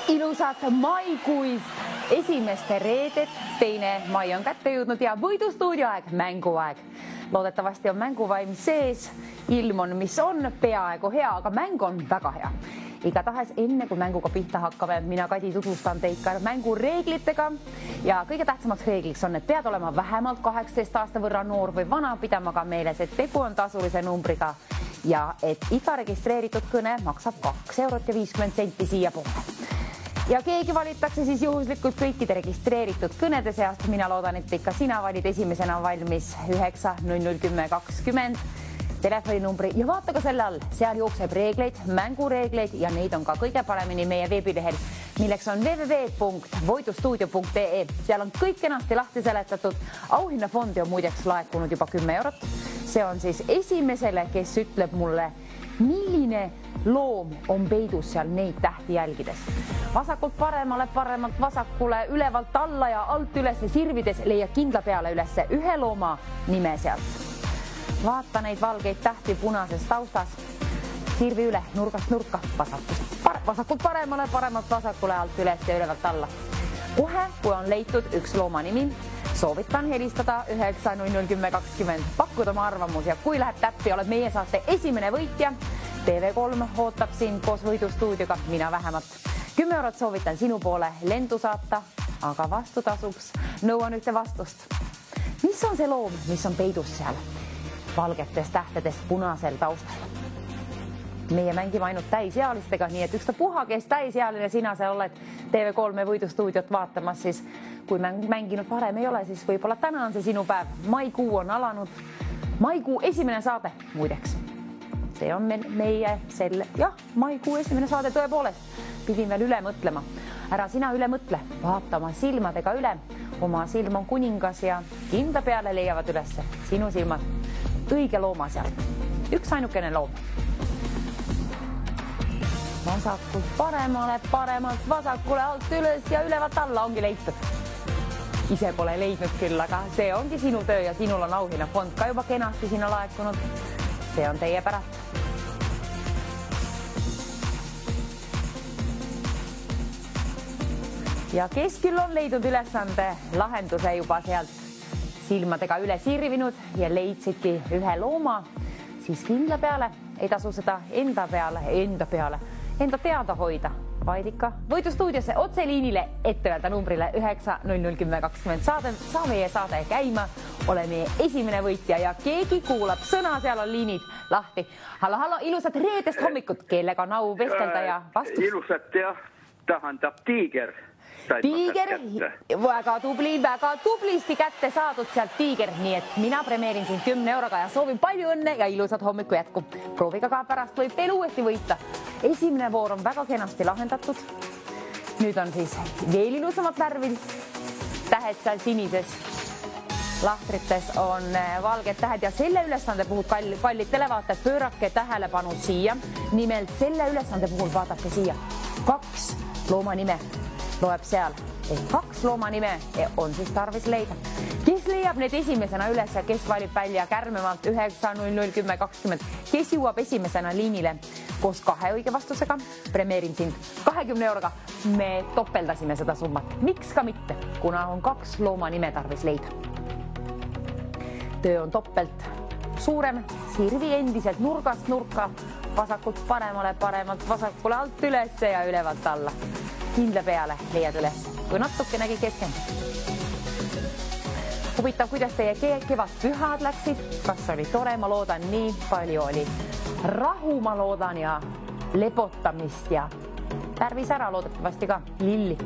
Ilusat maikuist esimeste reedet, 2. mai on kätte jõudnud ja võidustuudio aeg, mänguaeg. Loodetavasti on mänguvaim sees, ilm on, mis on, peaaegu hea, aga mäng on väga hea. Igatahes enne kui mänguga pihta hakkame, mina Kadi tutvustan teid ka mängureeglitega ja kõige tähtsamaks reegliks on, et pead olema vähemalt 18 aasta võrra noor või vana, pidama ka meeles, et tegu on tasulise numbriga ja et iga registreeritud kõne maksab 2 eurot ja 50 senti siia poole. Ja keegi valitakse siis juhuslikult kõikide registreeritud kõnede seast. Mina loodan, et ikka sina valid esimesena valmis 9 00 10 20 telefoninumbri ja vaata ka selle all. Seal jookseb reegleid, mängureegleid ja neid on ka kõige paremini meie veebilehel, milleks on www.voidustuudio.ee. Seal on kõik kenasti lahti seletatud. Auhinnafondi on muideks laekunud juba 10 eurot. See on siis esimesele, kes ütleb mulle, milline loom on peidus seal neid tähti jälgides. Vasakult paremale, paremalt vasakule, ülevalt alla ja alt ülesse sirvides leiad kindla peale ülesse ühe looma nime sealt. Vaata neid valgeid tähti punases taustas. Sirvi üle nurgast nurka, vasakult paremale, paremalt vasakule, alt üles ja ülevalt alla. Kohe, kui on leitud üks looma nimi, soovitan helistada 9 00 10 20, pakkuda oma arvamus ja kui läheb täppi, oled meie saate esimene võitja. TV3 ootab sind koos võidustuudioga, mina vähemalt. 10 eurot soovitan sinu poole lendu saata, aga vastutasuks nõuan ühte vastust. Mis on see loom, mis on peidus seal valgetes tähtedes punasel taustal? Meie mängime ainult täisealistega, nii et ükstapuha, kes täisealine sina seal oled TV3 võidustuudiot vaatamas, siis kui mänginud varem ei ole, siis võib-olla täna on see sinu päev. Maikuu on alanud. Maikuu esimene saade, muideks. See on meie maikuu esimene saade tõepoolest. Pidin veel üle mõtlema. Ära sina üle mõtle, vaata oma silmadega üle. Oma silm on kuningas ja kindla peale leiavad ülesse sinu silmad. Õige looma seal. Üks ainukene loom. Vasakult paremale, paremalt vasakule, alt üles ja ülevalt alla ongi leitud. Ise pole leidnud küll, aga see ongi sinu töö ja sinul on auhinnafond ka juba kenasti sinna laekunud. See on teie pärast. Ja kes küll on leidnud ülesande lahenduse juba sealt silmadega üle sirvinud ja leidsidki ühe looma, siis kindla peale ei tasu seda enda teada hoida, vaid ikka võidustuudiosse otseliinile ette öelda numbrile 9 00 10 20. Saa meie saade käima, ole meie esimene võitja ja keegi kuulab sõna, seal on liinid lahti. Hallo, ilusat reedest hommikut, kellega on au vestelda ja vastus. Ilusat tähendab Tiiger. Tiiger, väga tublisti kätte saadud sealt Tiiger, nii et mina premeerin sind 10 euroga ja soovin palju õnne ja ilusat hommiku jätku. Prooviga ka pärast võib veel uuesti võita. Esimene voor on väga kenasti lahendatud. Nüüd on siis veel ilusamad värvid. Tähed seal sinises. Lahtrites on valged tähed ja selle ülesande puhul kallid televaatajad, pöörake tähelepanu siia. Nimelt selle ülesande puhul vaadake siia. 2 looma nime loeb seal. 2 looma nime on siis tarvis leida. Kes leiab need esimesena üles ja kes valib välja kärmemalt 9 00 10 20? Kes jõuab esimesena liinile koos 2 õige vastusega? Premeerin sind 20 euroga. Me topeldasime seda summat. Miks ka mitte, kuna on 2 looma nime tarvis leida. Töö on toppelt suurem, sirvi endiselt nurgast nurka, vasakult paremale, paremalt vasakule, alt üles ja ülevalt alla. Kindla peale leiad üles, kui natukenegi keskend. Huvitav, kuidas teie kevad pühad läksid, kas oli tore, ma loodan, nii palju oli rahu, ma loodan, ja lebotamist ja värvis ära loodetavasti ka lilli.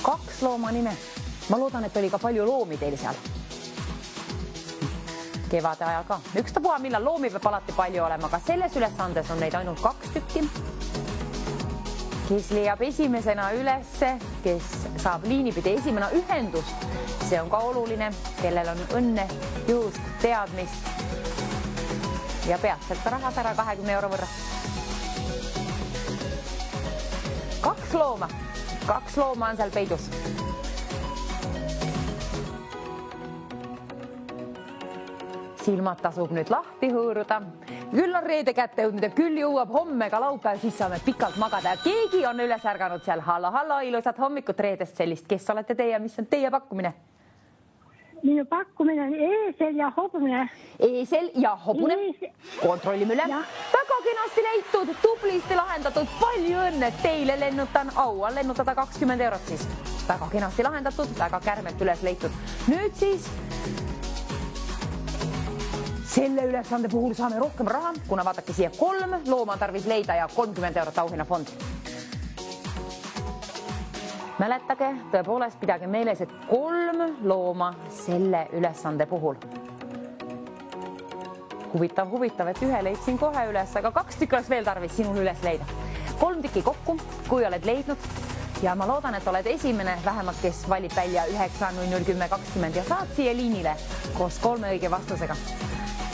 2 looma nime. Ma loodan, et oli ka palju loomi teil seal. Kevade ajal ka. Ükstapuha, millal loomi peab alati palju olema, aga selles ülesandes on neid ainult 2 tükki. Kes leiab esimesena ülesse, kes saab liinipidi esimena ühendust, see on ka oluline, kellel on õnne, juhust, teadmist ja peatselt rahas ära 20 euro võrra. 2 looma 2 looma on seal peidus. Silmad tasub nüüd lahti hõõruda. Küll on reede kätte jõudnud ja küll jõuab homme ka laupäev, siis saame pikalt magada ja keegi on üles ärganud seal. Hallo, ilusat hommikut reedest sellist. Kes olete teie, mis on teie pakkumine? Minu pakkumine on eesel ja hobune. Eesel ja hobune. Kontrollime üle. Väga kenasti leitud, tublisti lahendatud. Palju õnne teile lennutan. Au on lennutada 20 eurot siis. Väga kenasti lahendatud, väga kärmelt üles leitud. Nüüd siis selle ülesande puhul saame rohkem raha, kuna vaadake siia 3 looma tarvis leida ja 30 eurot auhinnafond. Mäletage, tõepoolest pidage meeles, et 3 looma selle ülesande puhul. Huvitav, et ühe leidsin kohe üles, aga 2 tükki oleks veel tarvis sinul üles leida. 3 tükki kokku, kui oled leidnud ja ma loodan, et oled esimene vähemalt, kes valib välja 9.0010.20 ja saad siia liinile koos 3 õige vastusega.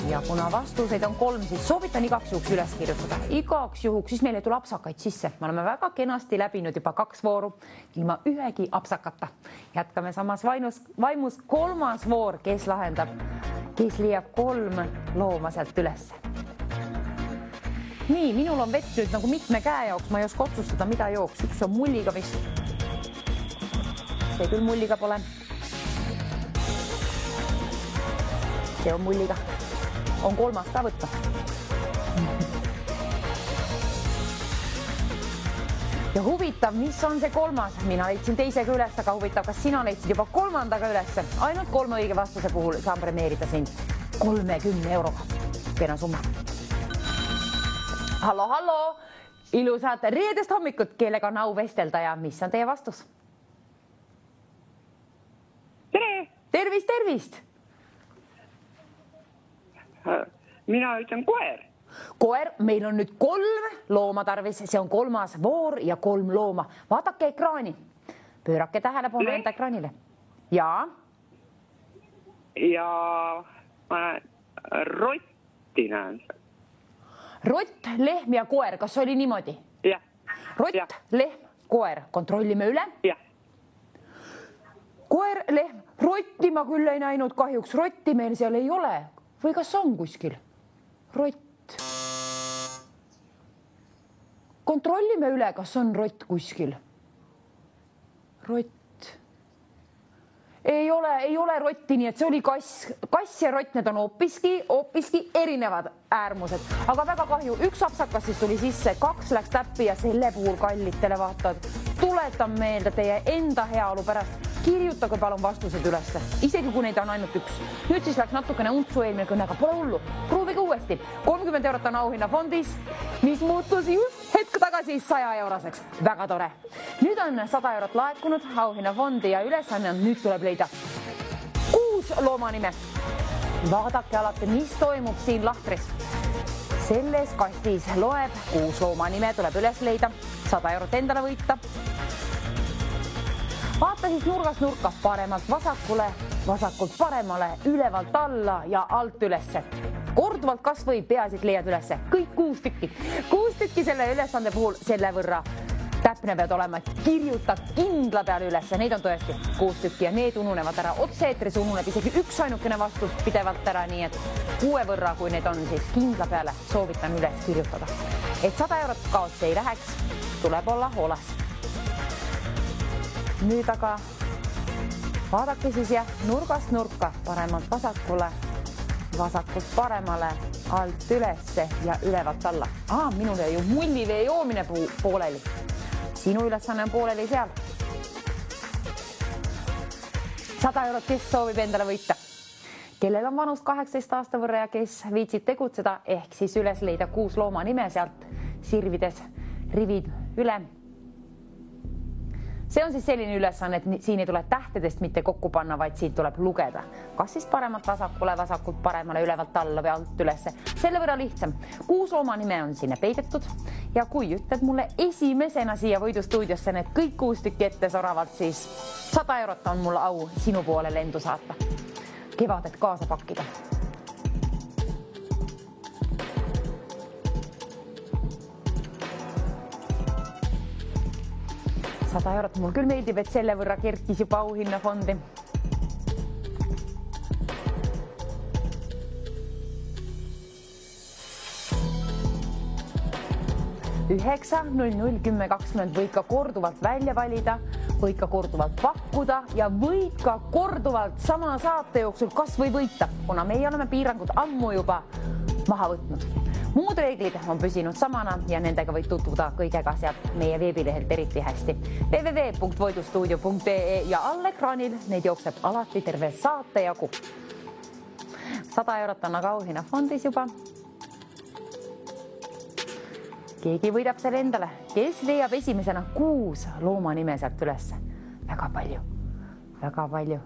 Ja kuna vastuseid on 3, siis soovitan igaks juhuks üles kirjutada. Igaks juhuks, siis meil ei tule apsakaid sisse. Me oleme väga kenasti läbinud juba 2 vooru ilma ühegi apsakata. Jätkame samas vaimus 3. voor, kes lahendab, kes leiab 3 looma sealt üles. Nii, minul on vett nüüd nagu mitme käe jaoks. Ma ei oska otsustada, mida jooks. Üks on mulliga vist. See küll mulliga pole. See on mulliga. On 3. ka võtta. Ja huvitav, mis on see 3. Mina leidsin teisega üles, aga huvitav, kas sina leidsid juba 3. üles? Ainult 3 õige vastuse puhul saan premeerida sind 30 euroga. Kena summa. Hallo, ilusat reedest hommikut, kellega on au vestelda ja mis on teie vastus? Tere! Tervist! Mina ütlen koer. Koer, meil on nüüd 3 looma tarvis, see on 3. voor ja 3 looma. Vaadake ekraani. Pöörake tähelepanu enda ekraanile. Ja ma rotti näen. Rott, lehm ja koer, kas oli niimoodi? Jah. Rott, lehm, koer. Kontrollime üle. Jah. Koer, lehm, rotti ma küll ei näinud kahjuks. Rotti meil seal ei ole. Või kas on kuskil? Rott. Kontrollime üle, kas on rott kuskil. Rott. Ei ole rotti, nii et see oli kass. Kass ja rott, need on hoopiski erinevad äärmused. Aga väga kahju, 1 apsakas siis tuli sisse, 2 läks täppi ja selle puhul kallitele vaatad. Tuletan meelde teie enda heaolu pärast. Kirjutage palun vastused ülesse, isegi kui neid on ainult 1. Nüüd siis läks natukene untsu eelmine kõnega, pole hullu. Proovige uuesti. 30 eurot on auhinnafondis, mis muutus just hetk tagasi 100 euroseks. Väga tore. Nüüd on 100 eurot laekunud auhinnafondi ja ülesanne on nüüd tuleb leida 6 looma nime. Vaadake alati, mis toimub siin lahtris. Selles kastis loeb 6 looma nime, tuleb üles leida. 100 eurot endale võita. Vaata siis nurgast nurka, paremalt vasakule, vasakult paremale, ülevalt alla ja alt ülesse. Korduvalt kas või peasid leiad ülesse. Kõik 6 tükki. 6 tükki selle ülesande puhul selle võrra täpne pead olema. Kirjutad kindla peale ülesse. Neid on tõesti 6 tükki ja need ununevad ära. Otse-eetris ununeb isegi 1 ainukene vastus pidevalt ära, nii et 6 võrra, kui need on, siis kindla peale soovitan üles kirjutada. Et 100 eurot kaotsi ei läheks, tuleb olla hoolas. Nüüd aga vaadake siis nurgast nurka, paremalt vasakule, vasakult paremale, alt ülesse ja ülevalt alla. Minul jäi ju mullivee joomine pooleli. Sinu ülesanne on pooleli seal. 100 eurot, kes soovib endale võita. Kellel on vanust 18 aasta võrra ja kes viitsib tegutseda, ehk siis üles leida 6 looma nime sealt sirvides rivid üle. See on siis selline ülesanne, et siin ei tule tähtedest mitte kokku panna, vaid siin tuleb lugeda. Kas siis paremalt vasakule, vasakult paremale, ülevalt alla või alt ülesse. Selle võrra lihtsam. 6 looma nime on sinna peidetud ja kui ütled mulle esimesena siia võidustuudiosse need kõik 6 tükki ette soravalt, siis 100 eurot on mul au sinu poole lendu saata. Kevadet kaasa pakkida. 100 eurot, mul küll meeldib, et selle võrra kerkis juba auhinnafondi. Üheksa, 00, 10, 20 võid ka korduvalt välja valida, võid ka korduvalt pakkuda ja võid ka korduvalt sama saate jooksul kas või võita, kuna meie oleme piirangud ammu juba maha võtnud. Muud reeglid on püsinud samana ja nendega võid tutvuda kõigega sealt meie veebilehelt eriti hästi. www.voidustuudio.ee ja all ekraanil neid jookseb alati terve saate jagu. 100 eurot on aga auhinnafondis juba. Keegi võidab selle endale, kes leiab esimesena 6 looma nime sealt üles. Väga palju, väga palju.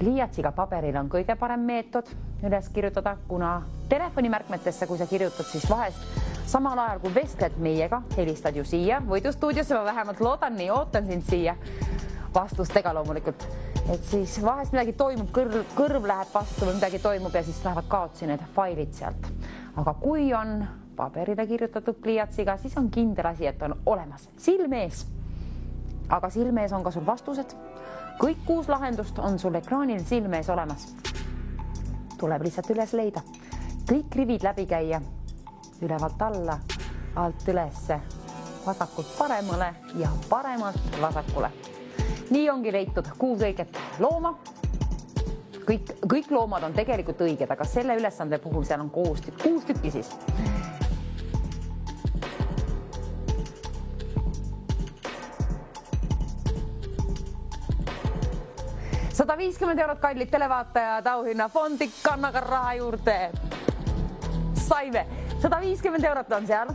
Pliiatsiga paberil on kõige parem meetod üles kirjutada, kuna telefonimärkmetesse, kui sa kirjutad, siis vahest samal ajal kui vestled meiega, helistad ju siia Võidustuudiosse, ma vähemalt loodan, nii ootan sind siia vastustega loomulikult. Et siis vahest midagi toimub, kõrv läheb vastu või midagi toimub ja siis lähevad kaotsi need failid sealt. Aga kui on paberile kirjutatud pliiatsiga, siis on kindel asi, et on olemas silmees. Aga silmees on ka sul vastused. Kõik 6 lahendust on sul ekraanil silmees olemas. Tuleb lihtsalt üles leida. Kõik rivid läbi käia. Ülevalt alla, alt ülesse, vasakult paremale ja paremalt vasakule. Nii ongi leitud 6 õiget looma. Kõik loomad on tegelikult õiged, aga selle ülesande puhul seal on 6 tükki siis. 150 eurot kallid televaatajad, auhinnafondi kannaga raha juurde. Saime, 150 eurot on seal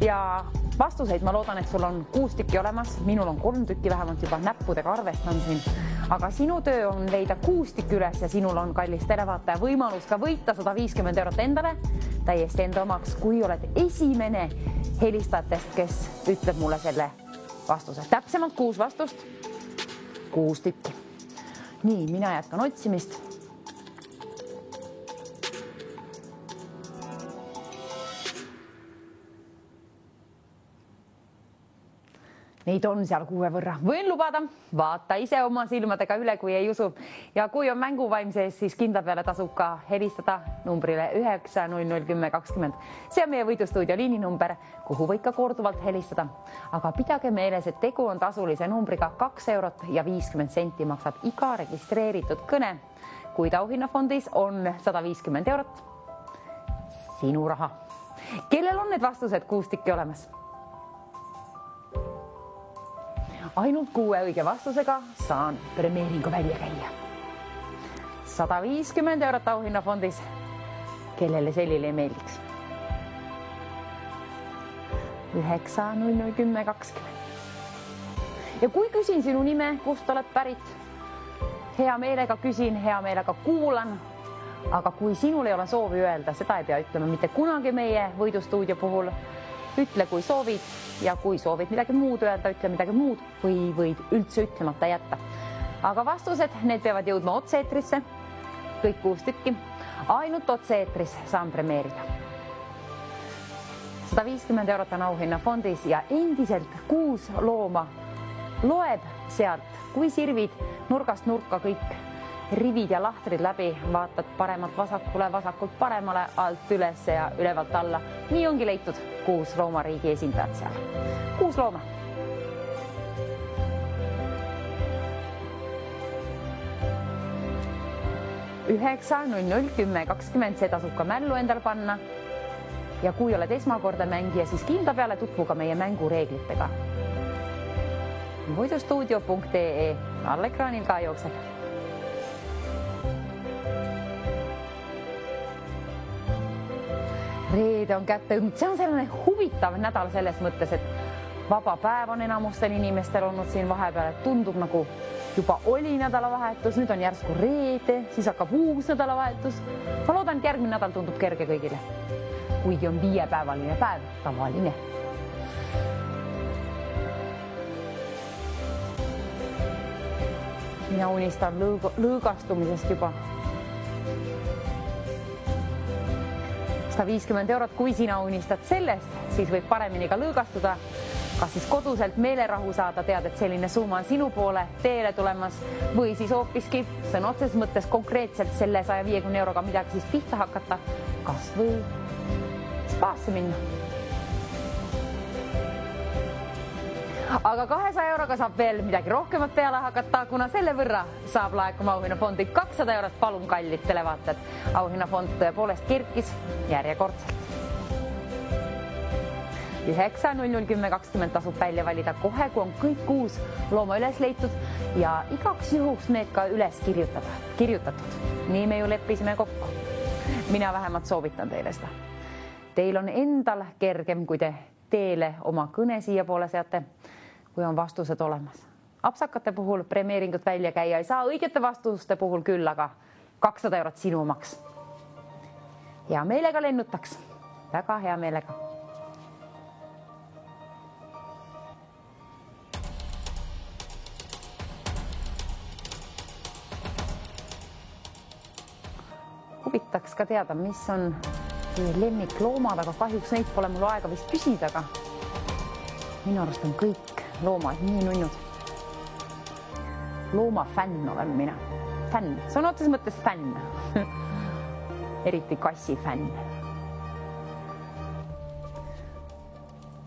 ja vastuseid ma loodan, et sul on 6 tükki olemas. Minul on 3 tükki vähemalt juba näppudega arvestan siin. Aga sinu töö on leida 6 tükki üles ja sinul on kallis televaataja võimalus ka võita 150 eurot endale täiesti enda omaks, kui oled esimene helistajatest, kes ütleb mulle selle vastuse. Täpsemalt 6 vastust, 6 tükki. Nii, mina jätkan otsimist. Neid on seal 6 võrra. Võin lubada, vaata ise oma silmadega üle, kui ei usu. Ja kui on mänguvaim sees, siis kindla peale tasub ka helistada numbrile 9 00 10 20. See on meie Võidustuudio liininumber, kuhu võid ka korduvalt helistada. Aga pidage meeles, et tegu on tasulise numbriga 2 eurot ja 50 senti maksab iga registreeritud kõne. Kuid auhinnafondis on 150 eurot. Sinu raha. Kellel on need vastused 6 tükki olemas? Ainult 6 õige vastusega saan premeeringu välja käia. 150 eurot auhinnafondis. Kellele sellile ei meeldiks? 9 00 10 20. Ja kui küsin sinu nime, kust oled pärit, hea meelega küsin, hea meelega kuulan. Aga kui sinul ei ole soovi öelda, seda ei pea ütlema mitte kunagi meie Võidustuudio puhul. Ütle, kui soovid ja kui soovid midagi muud öelda, ütle midagi muud või võid üldse ütlemata jätta. Aga vastused, need peavad jõudma otse-eetrisse. Kõik 6 tükki. Ainult otse-eetris saan premeerida. 150 eurot on auhinnafondis ja endiselt 6 looma loeb sealt, kui sirvid nurgast nurka kõik rivid ja lahtrid läbi, vaatad paremalt vasakule, vasakult paremale, alt üles ja ülevalt alla. Nii ongi leitud 6 loomariigi esindajad seal. 6 looma. Üheksa 00 10 20, see tasub ka mällu endal panna. Ja kui oled esmakordne mängija, siis kindla peale tutvu ka meie mängureeglitega. Võidustuudio.ee all ekraanil ka jookseb. Reede on kätte jõudnud. See on selline huvitav nädal selles mõttes, et vaba päev on enamustel inimestel olnud siin vahepeal, et tundub nagu juba oli nädalavahetus, nüüd on järsku reede, siis hakkab uus nädalavahetus. Ma loodan, et järgmine nädal tundub kerge kõigile. Kuigi on 5-päevaline päev, tavaline. Mina unistan lõõgastumisest juba. 150 eurot, kui sina unistad sellest, siis võib paremini ka lõõgastuda. kas siis koduselt meelerahu saada, tead, et selline summa on sinu poole teele tulemas või siis hoopiski sõna otseses mõttes konkreetselt selle 150 euroga midagi siis pihta hakata, kas või spaasse minna. Aga 200 euroga saab veel midagi rohkemat peale hakata, kuna selle võrra saab laekuma auhinnafondi 200 eurot. Palun kallid televaatajad, auhinnafond tõepoolest kerkis järjekordselt. 9.00.10.20 tasub välja valida kohe, kui on kõik uus looma üles leitud ja igaks juhuks need ka üles kirjutatud. Nii me ju leppisime kokku. Mina vähemalt soovitan teile seda. Teil on endal kergem, kui te teele oma kõne siia poole seate, kui on vastused olemas. Apsakate puhul premeeringut välja käia ei saa, õigete vastuste puhul küll, aga 200 eurot sinu omaks. Hea meelega lennutaks, väga hea meelega. Huvitaks ka teada, mis on lemmikloomad, aga kahjuks neid pole mul aega vist küsida, aga minu arust on kõik loomad nii nunnud. Loomafänn olen mina. Fänn, see on otseses mõttes fänn. Eriti kassi fänn.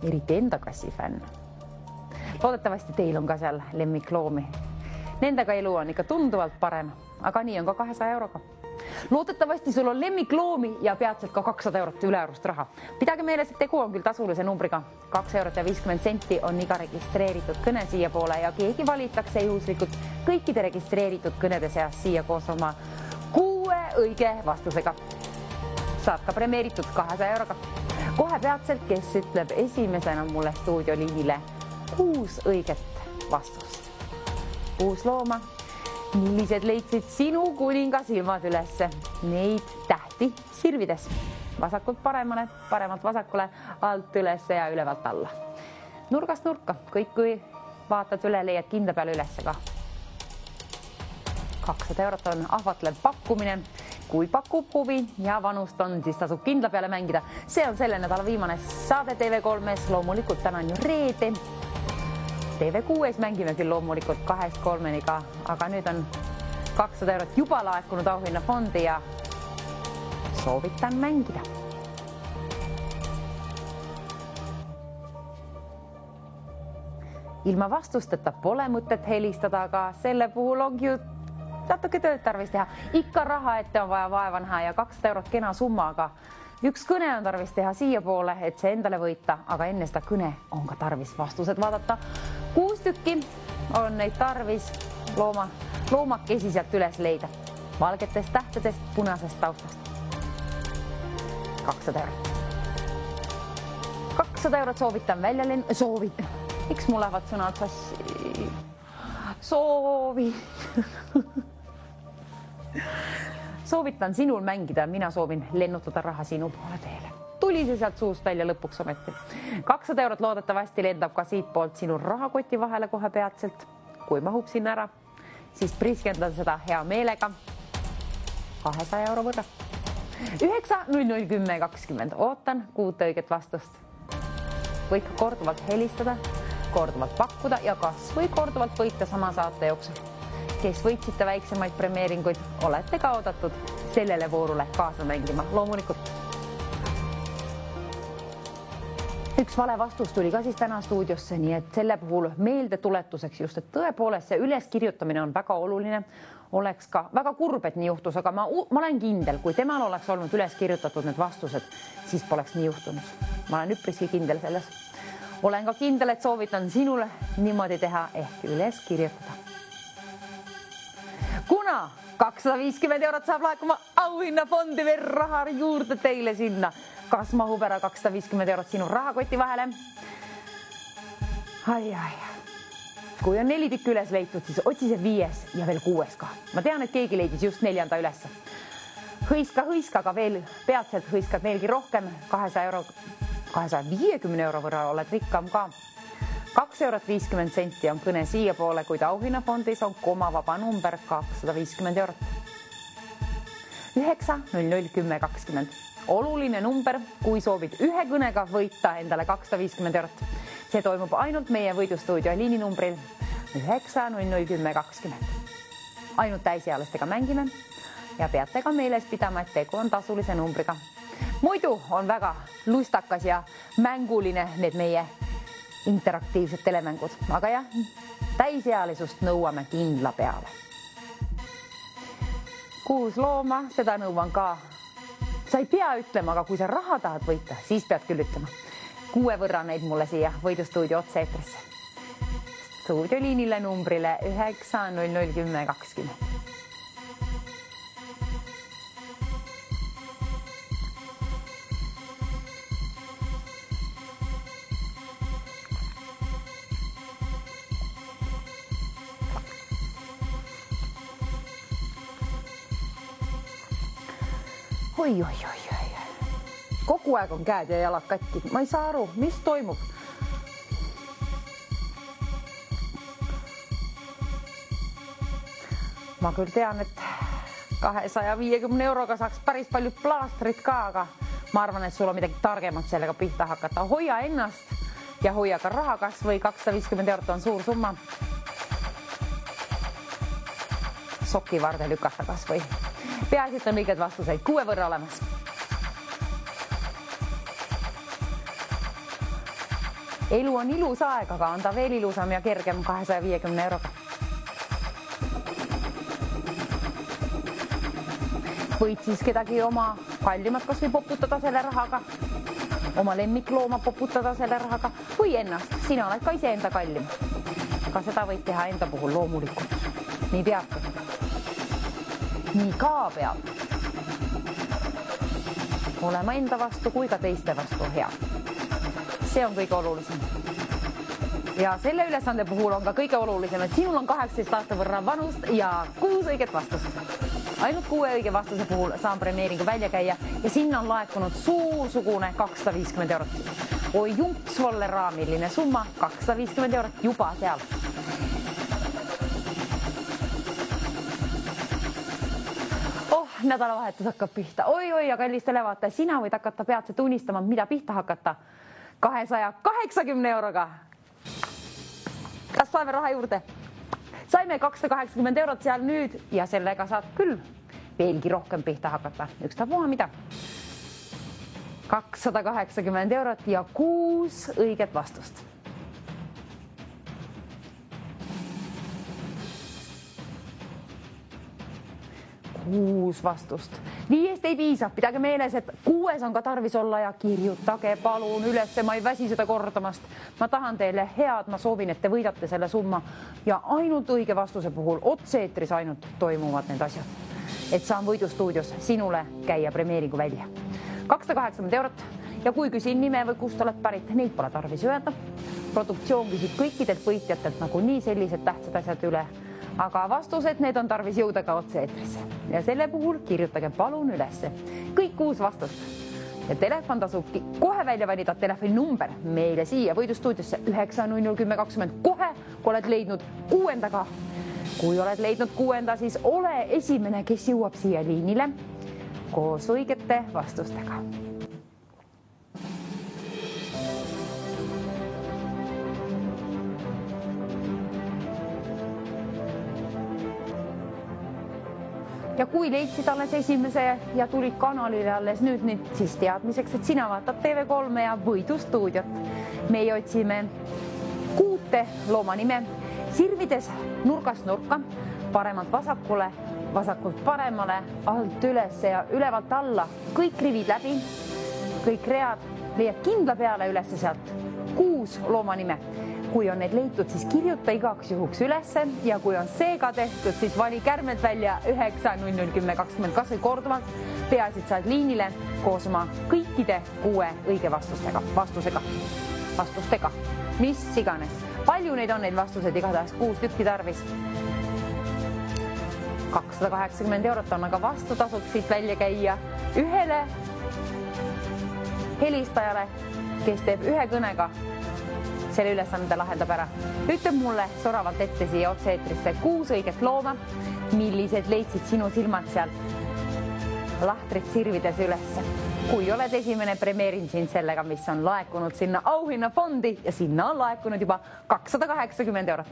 Eriti enda kassi fänn. Loodetavasti teil on ka seal lemmikloomi. Nendega elu on ikka tunduvalt parem, aga nii on ka 200 euroga. Loodetavasti sul on lemmikloomi ja peatselt ka 200 eurot ülearust raha. Pidage meeles, et tegu on küll tasulise numbriga. 2 eurot ja 50 senti on iga registreeritud kõne siia poole ja keegi valitakse juhuslikult kõikide registreeritud kõnede seas siia koos oma 6 õige vastusega. Saad ka premeeritud 200 euroga. Kohe peatselt, kes ütleb esimesena mulle stuudioliinile 6 õiget vastust. 6 looma. Millised leidsid sinu kuninga silmad ülesse? Neid tähti sirvides. Vasakult paremale, paremalt vasakule, alt ülesse ja ülevalt alla. Nurgast nurka, kõik kui vaatad üle, leiad kindla peale ülesse ka. 200 eurot on ahvatlev pakkumine. Kui pakub huvi ja vanust on, siis tasub kindla peale mängida. See on selle nädala viimane saade TV3-s. Loomulikult täna on ju reede. TV6-s mängime küll loomulikult 2-3 ka, aga nüüd on 200 eurot juba laekunud auhinnafondi ja soovitan mängida. Ilma vastusteta pole mõtet helistada, aga selle puhul ongi ju natuke tööd tarvis teha. Ikka raha ette on vaja vaeva näha ja 200 eurot kena summa, aga üks kõne on tarvis teha siia poole, et see endale võita, aga enne seda kõne on ka tarvis vastused vaadata. 6 tükki on neid tarvis loomakesi sealt üles leida. Valgetest tähtedest, punasest taustast. 200 eurot. 200 eurot soovitan välja Miks mul lähevad sõnad sassi? Soovitan sinul mängida, mina soovin lennutada raha sinu poole teele. Tuli see sealt suust välja lõpuks ometi. 200 eurot loodetavasti lendab ka siit poolt sinu rahakoti vahele kohe peatselt. Kui mahub sinna ära, siis priskendan seda hea meelega 200 euro võrra. 9.00.10.20. Ootan 6 õiget vastust. Võid korduvalt helistada, korduvalt pakkuda ja kas või korduvalt võita sama saate jooksul. Kes võitsite väiksemaid premeeringuid, olete ka oodatud sellele voorule kaasa mängima. Loomulikult. Üks vale vastus tuli ka siis täna stuudiosse, nii et selle puhul meelde tuletuseks just, et tõepoolest see üleskirjutamine on väga oluline. Oleks ka väga kurb, et nii juhtus, aga ma olen kindel, kui temal oleks olnud üles kirjutatud need vastused, siis poleks nii juhtunud. Ma olen üpriski kindel selles. Olen ka kindel, et soovitan sinule niimoodi teha ehk üles kirjutada. Kuna 250 eurot saab laekuma auhinnafondi veel raha juurde teile sinna, kas mahub ära 250 eurot sinu rahakoti vahele? Kui on 4 tükki üles leitud, siis otsi see 5 ja veel 6 ka. Ma tean, et keegi leidis just 4 ülesse. Hõiska, aga veel peatselt hõiskad veelgi rohkem. 250 euro võrra oled rikkam ka. 2 eurot 50 senti on kõne siia poole, kuid auhinnafondis on komavaba number 250 eurot. 9.00.10.20. Oluline number, kui soovid ühe kõnega võita endale 250 eurot. see toimub ainult meie võidustuudio liininumbril 9001020. Ainult täisealistega mängime ja peate ka meeles pidama, et tegu on tasulise numbriga. Muidu on väga lustakas ja mänguline need meie interaktiivsed telemängud, aga jah, täisealisust nõuame kindla peale. 6 looma, seda nõuan ka. Sa ei pea ütlema, aga kui sa raha tahad võita, siis pead küll ütlema. 6 võrra neid mulle siia võidustuudio otse-eetrisse. Stuudioliinile numbrile 9001020. Oi. Kogu aeg on käed ja jalad katki. Ma ei saa aru, mis toimub. Ma küll tean, et 250 euroga saaks päris palju plaastrit ka, aga ma arvan, et sul on midagi targemat sellega pihta hakata. Hoia ennast ja hoia ka raha kas või 250 eurot on suur summa. Soki varde lükata kas või. Peaasi, et on õiged vastuseid 6 võrra olemas. Elu on ilus aeg, aga on ta veel ilusam ja kergem 250 euroga. Võid siis kedagi oma kallimat kas või poputada selle rahaga, oma lemmiklooma poputada selle rahaga või ennast. Sina oled ka ise enda kallim. Ka seda võid teha enda puhul loomulikult. Nii peabki. Nii ka peab olema enda vastu kui ka teiste vastu hea. See on kõige olulisem. Ja selle ülesande puhul on ka kõige olulisem, et sinul on 18 aasta võrra vanust ja 6 õiget vastust. Ainult 6 õige vastuse puhul saan premeeringu välja käia ja sinna on laekunud suursugune 250 eurot. Oi jumps volle raamiline summa, 250 eurot juba seal. Nädalavahetus hakkab pihta. Oi, ja kallis televaataja, sina võid hakata peatselt unistama, mida pihta hakata 280 euroga. Kas saame raha juurde? Saime 280 eurot seal nüüd ja sellega saad küll veelgi rohkem pihta hakata. Ükstapuha mida? 280 eurot ja 6 õiget vastust. 6 vastust. 5 ei piisa, pidage meeles, et 6 on ka tarvis olla ja kirjutage palun üles, ma ei väsi seda kordamast. Ma tahan teile head, ma soovin, et te võidate selle summa ja ainult õige vastuse puhul otse-eetris ainult toimuvad need asjad. Et saan võidustuudios sinule käia premeeringu välja. 280 eurot ja kui küsin nime või kust oled pärit, neid pole tarvis öelda. Produktsioon küsib kõikidelt võitjatelt nagu nii sellised tähtsad asjad üle. Aga vastused, need on tarvis jõuda ka otse-eetrisse. Ja selle puhul kirjutage palun ülesse kõik 6 vastust. Ja telefon tasubki kohe välja valida telefoni number meile siia võidustuudiosse 9001020 kohe, kui oled leidnud 6. Kui oled leidnud 6, siis ole esimene, kes jõuab siia liinile koos õigete vastustega. Ja kui leidsid alles esimese ja tulid kanalile alles nüüd, siis teadmiseks, et sina vaatad TV3 ja võidustuudiot. Meie otsime 6 looma nime, sirvides nurgast nurka, paremalt vasakule, vasakult paremale, alt üles ja ülevalt alla. Kõik rivid läbi, kõik read, leiad kindla peale üles sealt 6 looma nime. Kui on need leitud, siis kirjuta igaks juhuks ülesse ja kui on see ka tehtud, siis vali kärmed välja 9001020 kas või korduvalt. Peaasi, et saad liinile koos oma kõikide 6 õige vastustega, mis iganes. Palju neid on neid vastused, igatahes 6 tükki tarvis. 280 eurot on aga vastutasud siit välja käia ühele helistajale, kes teeb 1 kõnega. Selle ülesande lahendab ära. Ütleb mulle soravalt ette siia otse-eetrisse 6 õiget looma, millised leidsid sinu silmad sealt lahtrit sirvides ülesse. kui oled esimene, premeerin sind sellega, mis on laekunud sinna auhinnafondi ja sinna on laekunud juba 280 eurot.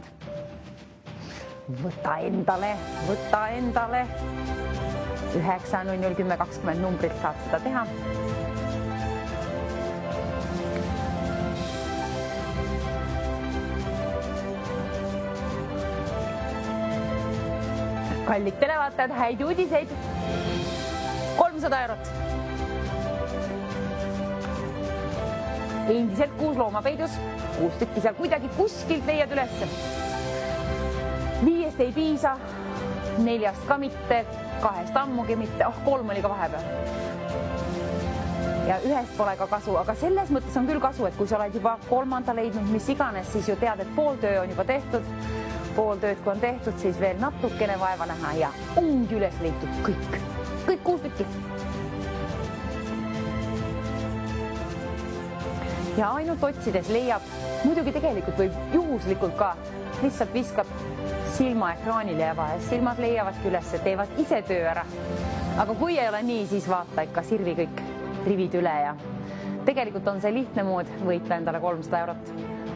Võta endale 9001020 numbrilt saab seda teha. Kallid televaatajad, häid uudiseid. 300 eurot. Endiselt 6 looma peidus, 6 tükki seal kuidagi kuskilt leiad ülesse. 5 ei piisa, 4 ka mitte, 2 ammugi mitte, 3 oli ka vahepeal. Ja 1 pole ka kasu, aga selles mõttes on küll kasu, et kui sa oled juba 3. leidnud mis iganes, siis ju tead, et pool töö on juba tehtud. Pool tööd, kui on tehtud, siis veel natukene vaeva näha ja ongi üles leitud kõik 6 tükki. Ja ainult otsides leiab, muidugi tegelikult võib juhuslikult ka, lihtsalt viskab silma ekraanile ja vahest silmad leiavadki üles, teevad ise töö ära. Aga kui ei ole nii, siis vaata ikka sirvi kõik rivid üle ja tegelikult on see lihtne mood võita endale 300 eurot.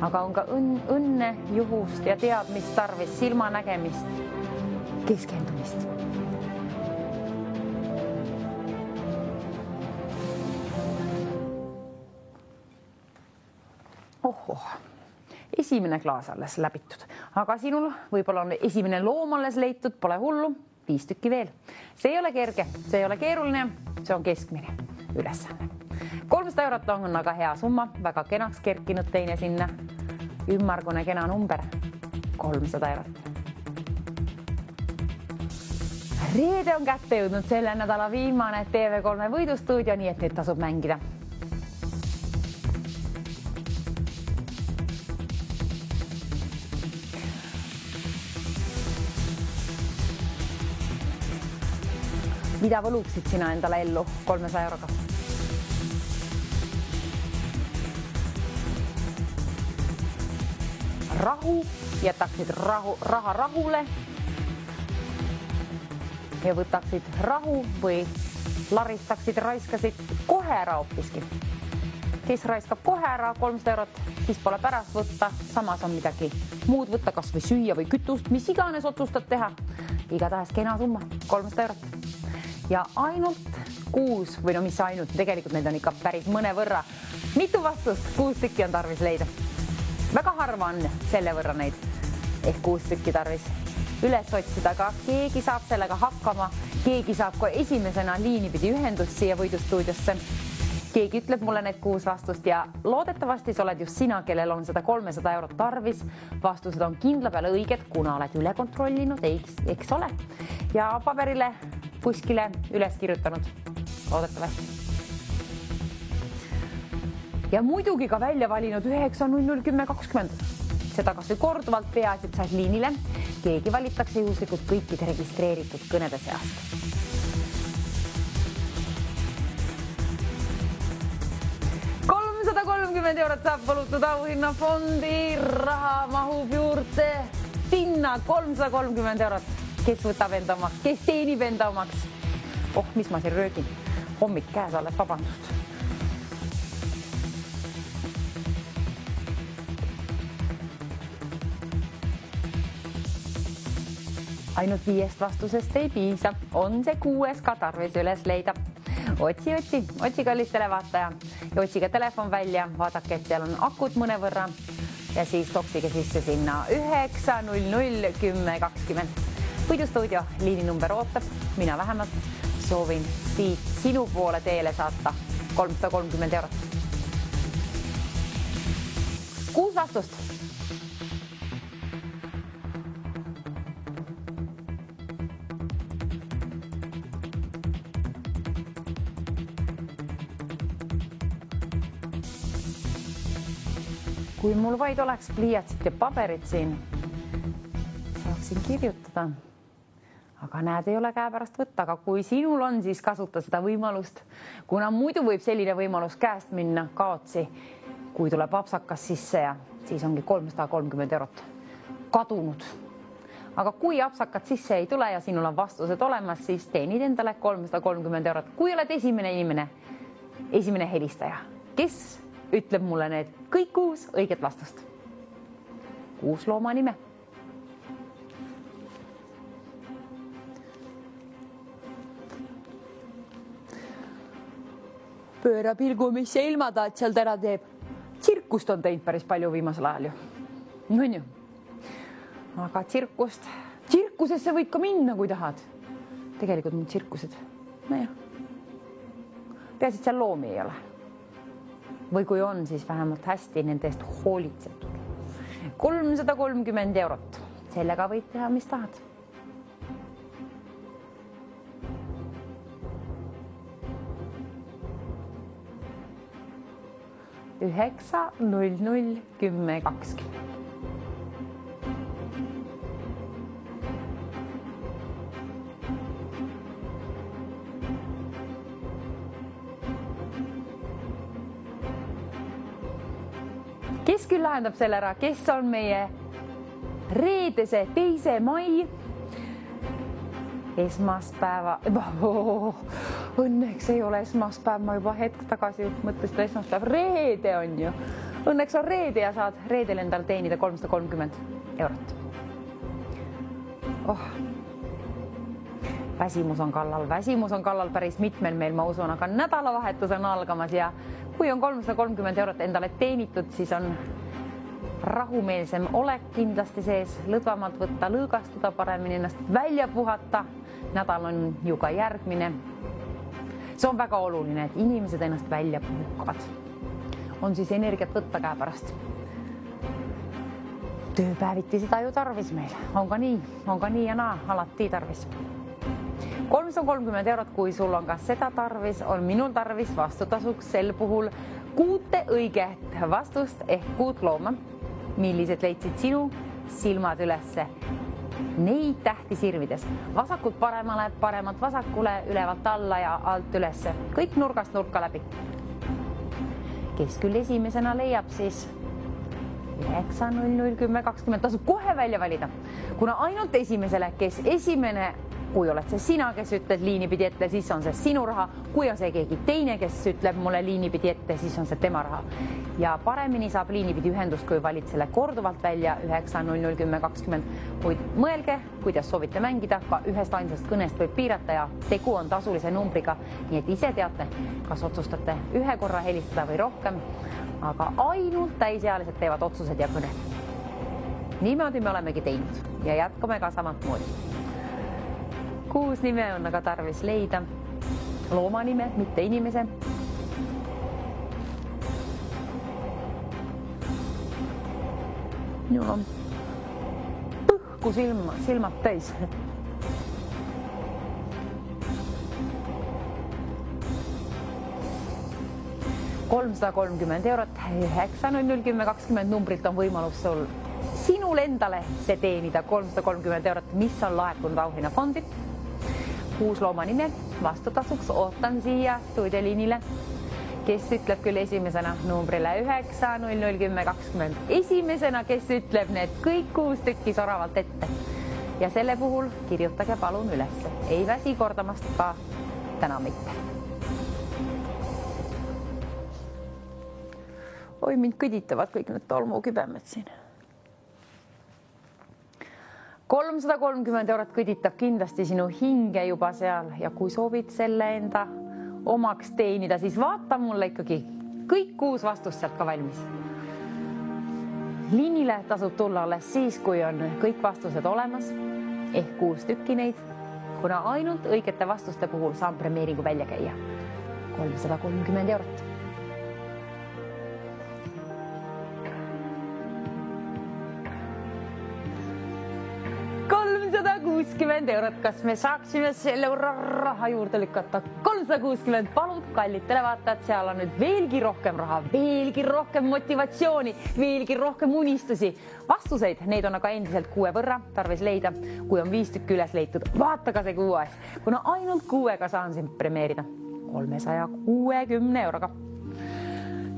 Aga on ka õnne, juhust ja teadmist tarvis, silmanägemist, keskendumist. Esimene klaas alles läbitud, aga sinul võib-olla on esimene loom alles leitud, pole hullu, 5 tükki veel. See ei ole kerge, see ei ole keeruline, see on keskmine ülesanne. 300 eurot on aga hea summa, väga kenaks kerkinud teine sinna. Ümmargune kena number, 300 eurot. Reede on kätte jõudnud selle nädala viimane TV3 võidustuudio, nii et nüüd tasub mängida. Mida võluksid sina endale ellu 300 euroga? Rahu, jätaksid raha rahule ja võtaksid rahu või laristaksid, raiskasid kohe ära hoopiski. Kes raiskab kohe ära 300 eurot, siis pole pärast võtta, samas on midagi muud võtta, kas või süüa või kütust, mis iganes otsustad teha. Igatahes kena summa, 300 eurot. Ja ainult 6 või no mis ainult, tegelikult neid on ikka päris mõne võrra. Mitu vastust, 6 tükki on tarvis leida. Väga harva on selle võrra neid ehk 6 tükki tarvis üles otsida, aga keegi saab sellega hakkama. Keegi saab ka esimesena liinipidi ühendust siia võidustuudiosse. Keegi ütleb mulle need 6 vastust ja loodetavasti sa oled just sina, kellel on seda 300 eurot tarvis. Vastused on kindla peale õiged, kuna oled üle kontrollinud, eks ole. Ja paberile kuskile üles kirjutanud, loodetavasti. Ja muidugi ka välja valinud 9001020. Seda kas või korduvalt peaasi, et saad liinile. Keegi valitakse juhuslikult kõikide registreeritud kõnede seast. €30 saab võlutud auhinnafondi, raha mahub juurde sinna 330 eurot. Kes võtab enda omaks, kes teenib enda omaks? Mis ma siin röögin? Hommik käes alles, vabandust. Ainult 5 vastusest ei piisa, on see 6 ka tarvis üles leida. Otsi kallis televaataja ja otsige telefon välja, vaadake, et seal on akut mõne võrra ja siis toksige sisse sinna 9001020. Võidustuudio liininumber ootab, mina vähemalt soovin siit sinu poole teele saata 330 eurot. 6 vastust. Kui mul vaid oleks pliiatsit ja paberit siin, saaksin kirjutada. Aga näed, ei ole käepärast võtta, aga kui sinul on, siis kasuta seda võimalust, kuna muidu võib selline võimalus käest minna kaotsi, kui tuleb apsakas sisse ja siis ongi 330 eurot kadunud. Aga kui apsakat sisse ei tule ja sinul on vastused olemas, siis teenid endale 330 eurot. Kui oled esimene inimene, esimene helistaja, kes ütleb mulle need kõik 6 õiget vastust. 6 looma nime. Pööra pilgu, mis see ilmataat sealt ära teeb. Tsirkust on teinud päris palju viimasel ajal ju. On ju. Aga tsirkusesse võid ka minna, kui tahad. Tegelikult need tsirkused. No jah. Peaasi, et seal loomi ei ole. Või kui on, siis vähemalt hästi nende eest hoolitsetud. 330 €. Sellega võid teha, mis tahad. Üheksa, 00, 10, 20. Kes küll lahendab selle ära, kes on meie reedese 2. mai esmaspäeva. Õnneks ei ole esmaspäev, ma juba hetk tagasi mõtlesin, et esmaspäev reede on ju. Õnneks on reede ja saad reedel endal teenida 330 €. Väsimus on kallal päris mitmel meil, ma usun, aga nädalavahetus on algamas ja kui on 330 € endale teenitud, siis on rahumeelsem olek kindlasti sees, lõdvamalt võtta, lõõgastuda, paremini ennast välja puhata. Nädal on ju ka järgmine. See on väga oluline, et inimesed ennast välja puhkavad. On siis energiat võtta käepärast. Tööpäeviti seda ju tarvis meil. On ka nii ja naa, alati tarvis. 330 €, kui sul on ka seda tarvis, on minul tarvis vastutasuks sel puhul 6 õiget vastust ehk 6 looma, millised leidsid sinu silmad ülesse. Neid tähti sirvides, vasakult paremale, paremat vasakule, ülevalt alla ja alt ülesse, kõik nurgast nurka läbi. Kes küll esimesena leiab, siis 9, 00, 10, 20 tasub kohe välja valida, kuna ainult esimesele, kes esimene, kui oled see sina, kes ütled liinipidi ette, siis on see sinu raha. Kui on see keegi teine, kes ütleb mulle liinipidi ette, siis on see tema raha. Ja paremini saab liinipidi ühendust, kui valid selle korduvalt välja 9, 00, 10, 20. Kuid mõelge, kuidas soovite mängida, ka ühest ainsast kõnest võib piirata ja tegu on tasulise numbriga. Nii et ise teate, kas otsustate ühe korra helistada või rohkem, aga ainult täisealised teevad otsused ja kõned. Niimoodi me olemegi teinud ja jätkame ka samat moodi. 6 nime on aga tarvis leida. Looma nime, mitte inimese. Minul on põhku silmad täis. €330, 9, 00, 10, 20 numbrilt on võimalus sul sinul endale see teenida 330 €, mis on laekunud auhinnafondi. 6 looma nime, vastutasuks ootan siia stuudioliinile, kes ütleb küll esimesena numbrile 9, 00, 10, 20. Esimesena, kes ütleb need kõik 6 tükki soravalt ette. Ja selle puhul kirjutage palun üles. Ei väsi kordamast ka täna mitte. Oi, mind kõditavad kõik need tolmukübemed siin. 330 € kõditab kindlasti sinu hinge juba seal ja kui soovid selle enda omaks teenida, siis vaata mulle ikkagi kõik 6 vastust sealt ka valmis. Liinile tasub tulla alles siis, kui on kõik vastused olemas ehk 6 tükki neid, kuna ainult õigete vastuste puhul saan premeeringu välja käia. 330 €. €60, kas me saaksime selle raha juurde lükata? 360, palun kallid televaatajad, seal on nüüd veelgi rohkem raha, veelgi rohkem motivatsiooni, veelgi rohkem unistusi. Vastuseid, neid on aga endiselt 6 võrra tarvis leida. Kui on 5 tükki üles leitud, vaata ka see 6, kuna ainult 6-ga saan sind premeerida 360 €.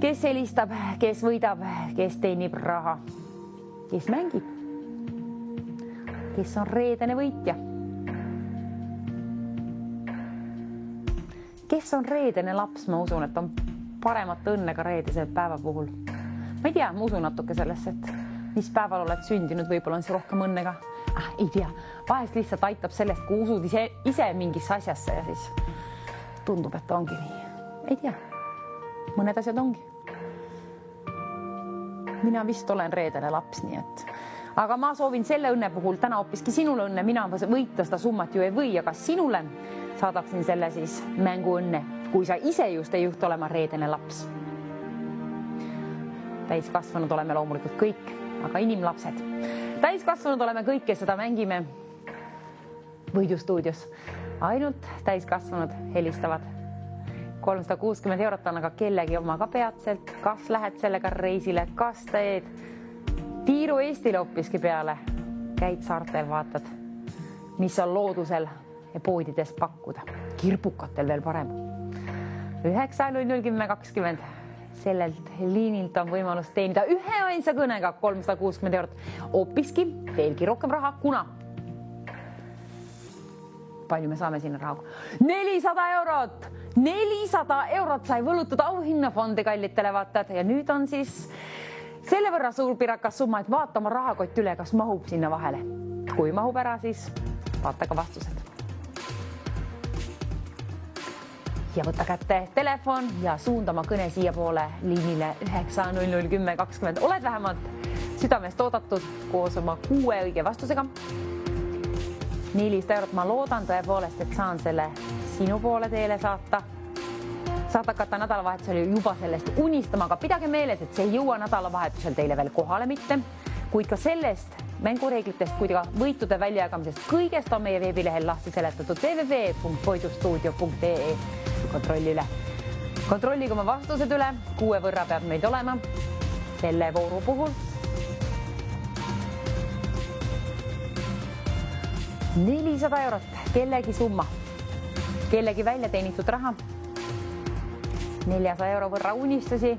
Kes helistab, kes võidab, kes teenib raha, kes mängib? Kes on reedene võitja? kes on reedene laps, ma usun, et on paremat õnne ka reedese päeva puhul. Ma ei tea, ma usun natuke sellesse, et mis päeval oled sündinud, võib-olla on see rohkem õnne ka. Ei tea, vahest lihtsalt aitab sellest, kui usud ise mingisse asjasse ja siis tundub, et ongi nii. Ei tea, mõned asjad ongi. Mina vist olen reedene laps, nii et... Aga ma soovin selle õnne puhul täna hoopiski sinule õnne. Mina võita seda summat ju ei või, aga sinule saadaksin selle siis mängu õnne, kui sa ise just ei juht olema reedene laps. Täiskasvanud oleme loomulikult kõik, aga inimlapsed. Täiskasvanud oleme kõik, kes seda mängime Võidustuudios. Ainult täiskasvanud helistavad. 360 eurot on aga kellegi oma ka peatselt. Kas lähed sellega reisile, kas teed tiiru Eestile hoopiski peale? Käid saartel, vaatad, mis on loodusel ja poodides pakkuda. Kirbukatel veel parem. 9.00.10.20. Sellelt liinilt on võimalus teenida ühe ainsa kõnega 360 eurot. Hoopiski veelgi rohkem raha, kuna palju me saame sinna raha? 400 eurot! 400 eurot sai võlutud auhinnafondi kallitele vaatajad ja nüüd on siis selle võrra suur pirakas summa, et vaata oma rahakott üle, kas mahub sinna vahele. Kui mahub ära, siis vaata ka vastused. Ja võtta kätte telefon ja suunda oma kõne siia poole liinile 9.00.10.20. Oled vähemalt südamest oodatud koos oma 6 õige vastusega. 400 eurot ma loodan tõepoolest, et saan selle sinu poole teele saata. Saad hakata nädalavahetusel juba sellest unistama, aga pidage meeles, et see ei jõua nädalavahetusel teile veel kohale mitte, kuid ka sellest mängureeglitest, kui ka võitude väljajagamisest kõigest on meie veebilehel lahti seletatud www.voidustuudio.ee. Kontrolli üle. Kontrollige oma vastused üle, 6 võrra peab meid olema selle vooru puhul. 400 eurot, kellegi summa, kellegi välja teenitud raha, 400 euro võrra unistusi.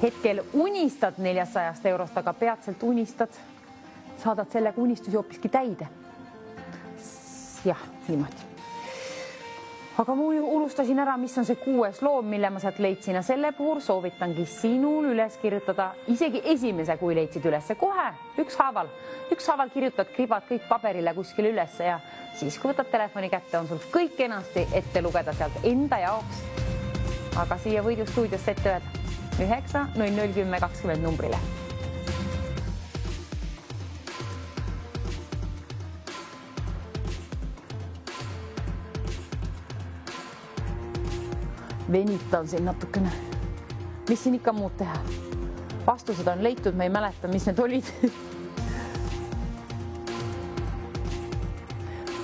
Hetkel unistad 400 eurost, aga peatselt unistad, saadad sellega unistusi hoopiski täide. Jah, niimoodi. Aga ma unustasin ära, mis on see 6. loom, mille ma sealt leidsin ja selle puhul soovitangi sinul üles kirjutada isegi esimese, kui leidsid ülesse kohe, ükshaaval kirjutad, kribad kõik paberile kuskil ülesse ja siis, kui võtad telefoni kätte, on sul kõik kenasti ette lugeda sealt enda jaoks. Aga siia Võidustuudiosse ette öelda 9.00.10.20 numbrile. Venitan siin natukene. Mis siin ikka muud teha? Vastused on leitud, ma ei mäleta, mis need olid.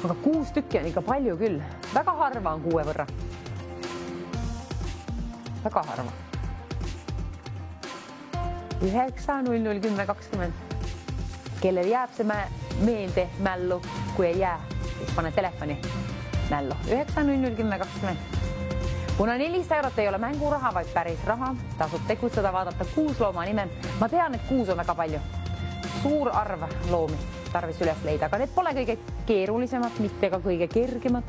Aga 6 tükki on ikka palju küll. Väga harva on 6 võrra. Väga harva. 9.00.10.20. Kellel jääb see meelde mällu, kui ei jää, siis pane telefoni mällu. 9.00.10.20. Kuna 400 eurot ei ole mänguraha, vaid päris raha, tasub tegutseda, vaadata 6 looma nime. Ma tean, et 6 on väga palju. Suur arv loomi tarvis üles leida, aga need pole kõige keerulisemad, mitte ka kõige kergemad.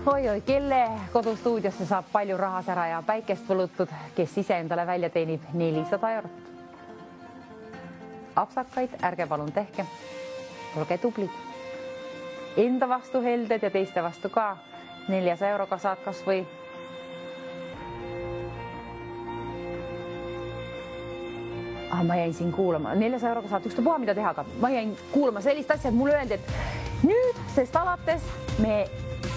Oi, kelle kodustuudiosse saab palju rahas ära ja päikest võlutud, kes ise endale välja teenib 400 eurot. Apsakaid, ärge palun tehke. Olge tublid. Enda vastu helded ja teiste vastu ka. 400 euroga saad kas või ma jäin siin kuulama. 400 euroga saad ükstapuha mida teha, aga ma jäin kuulama sellist asja, et mulle öeldi, et nüüd, sest alates me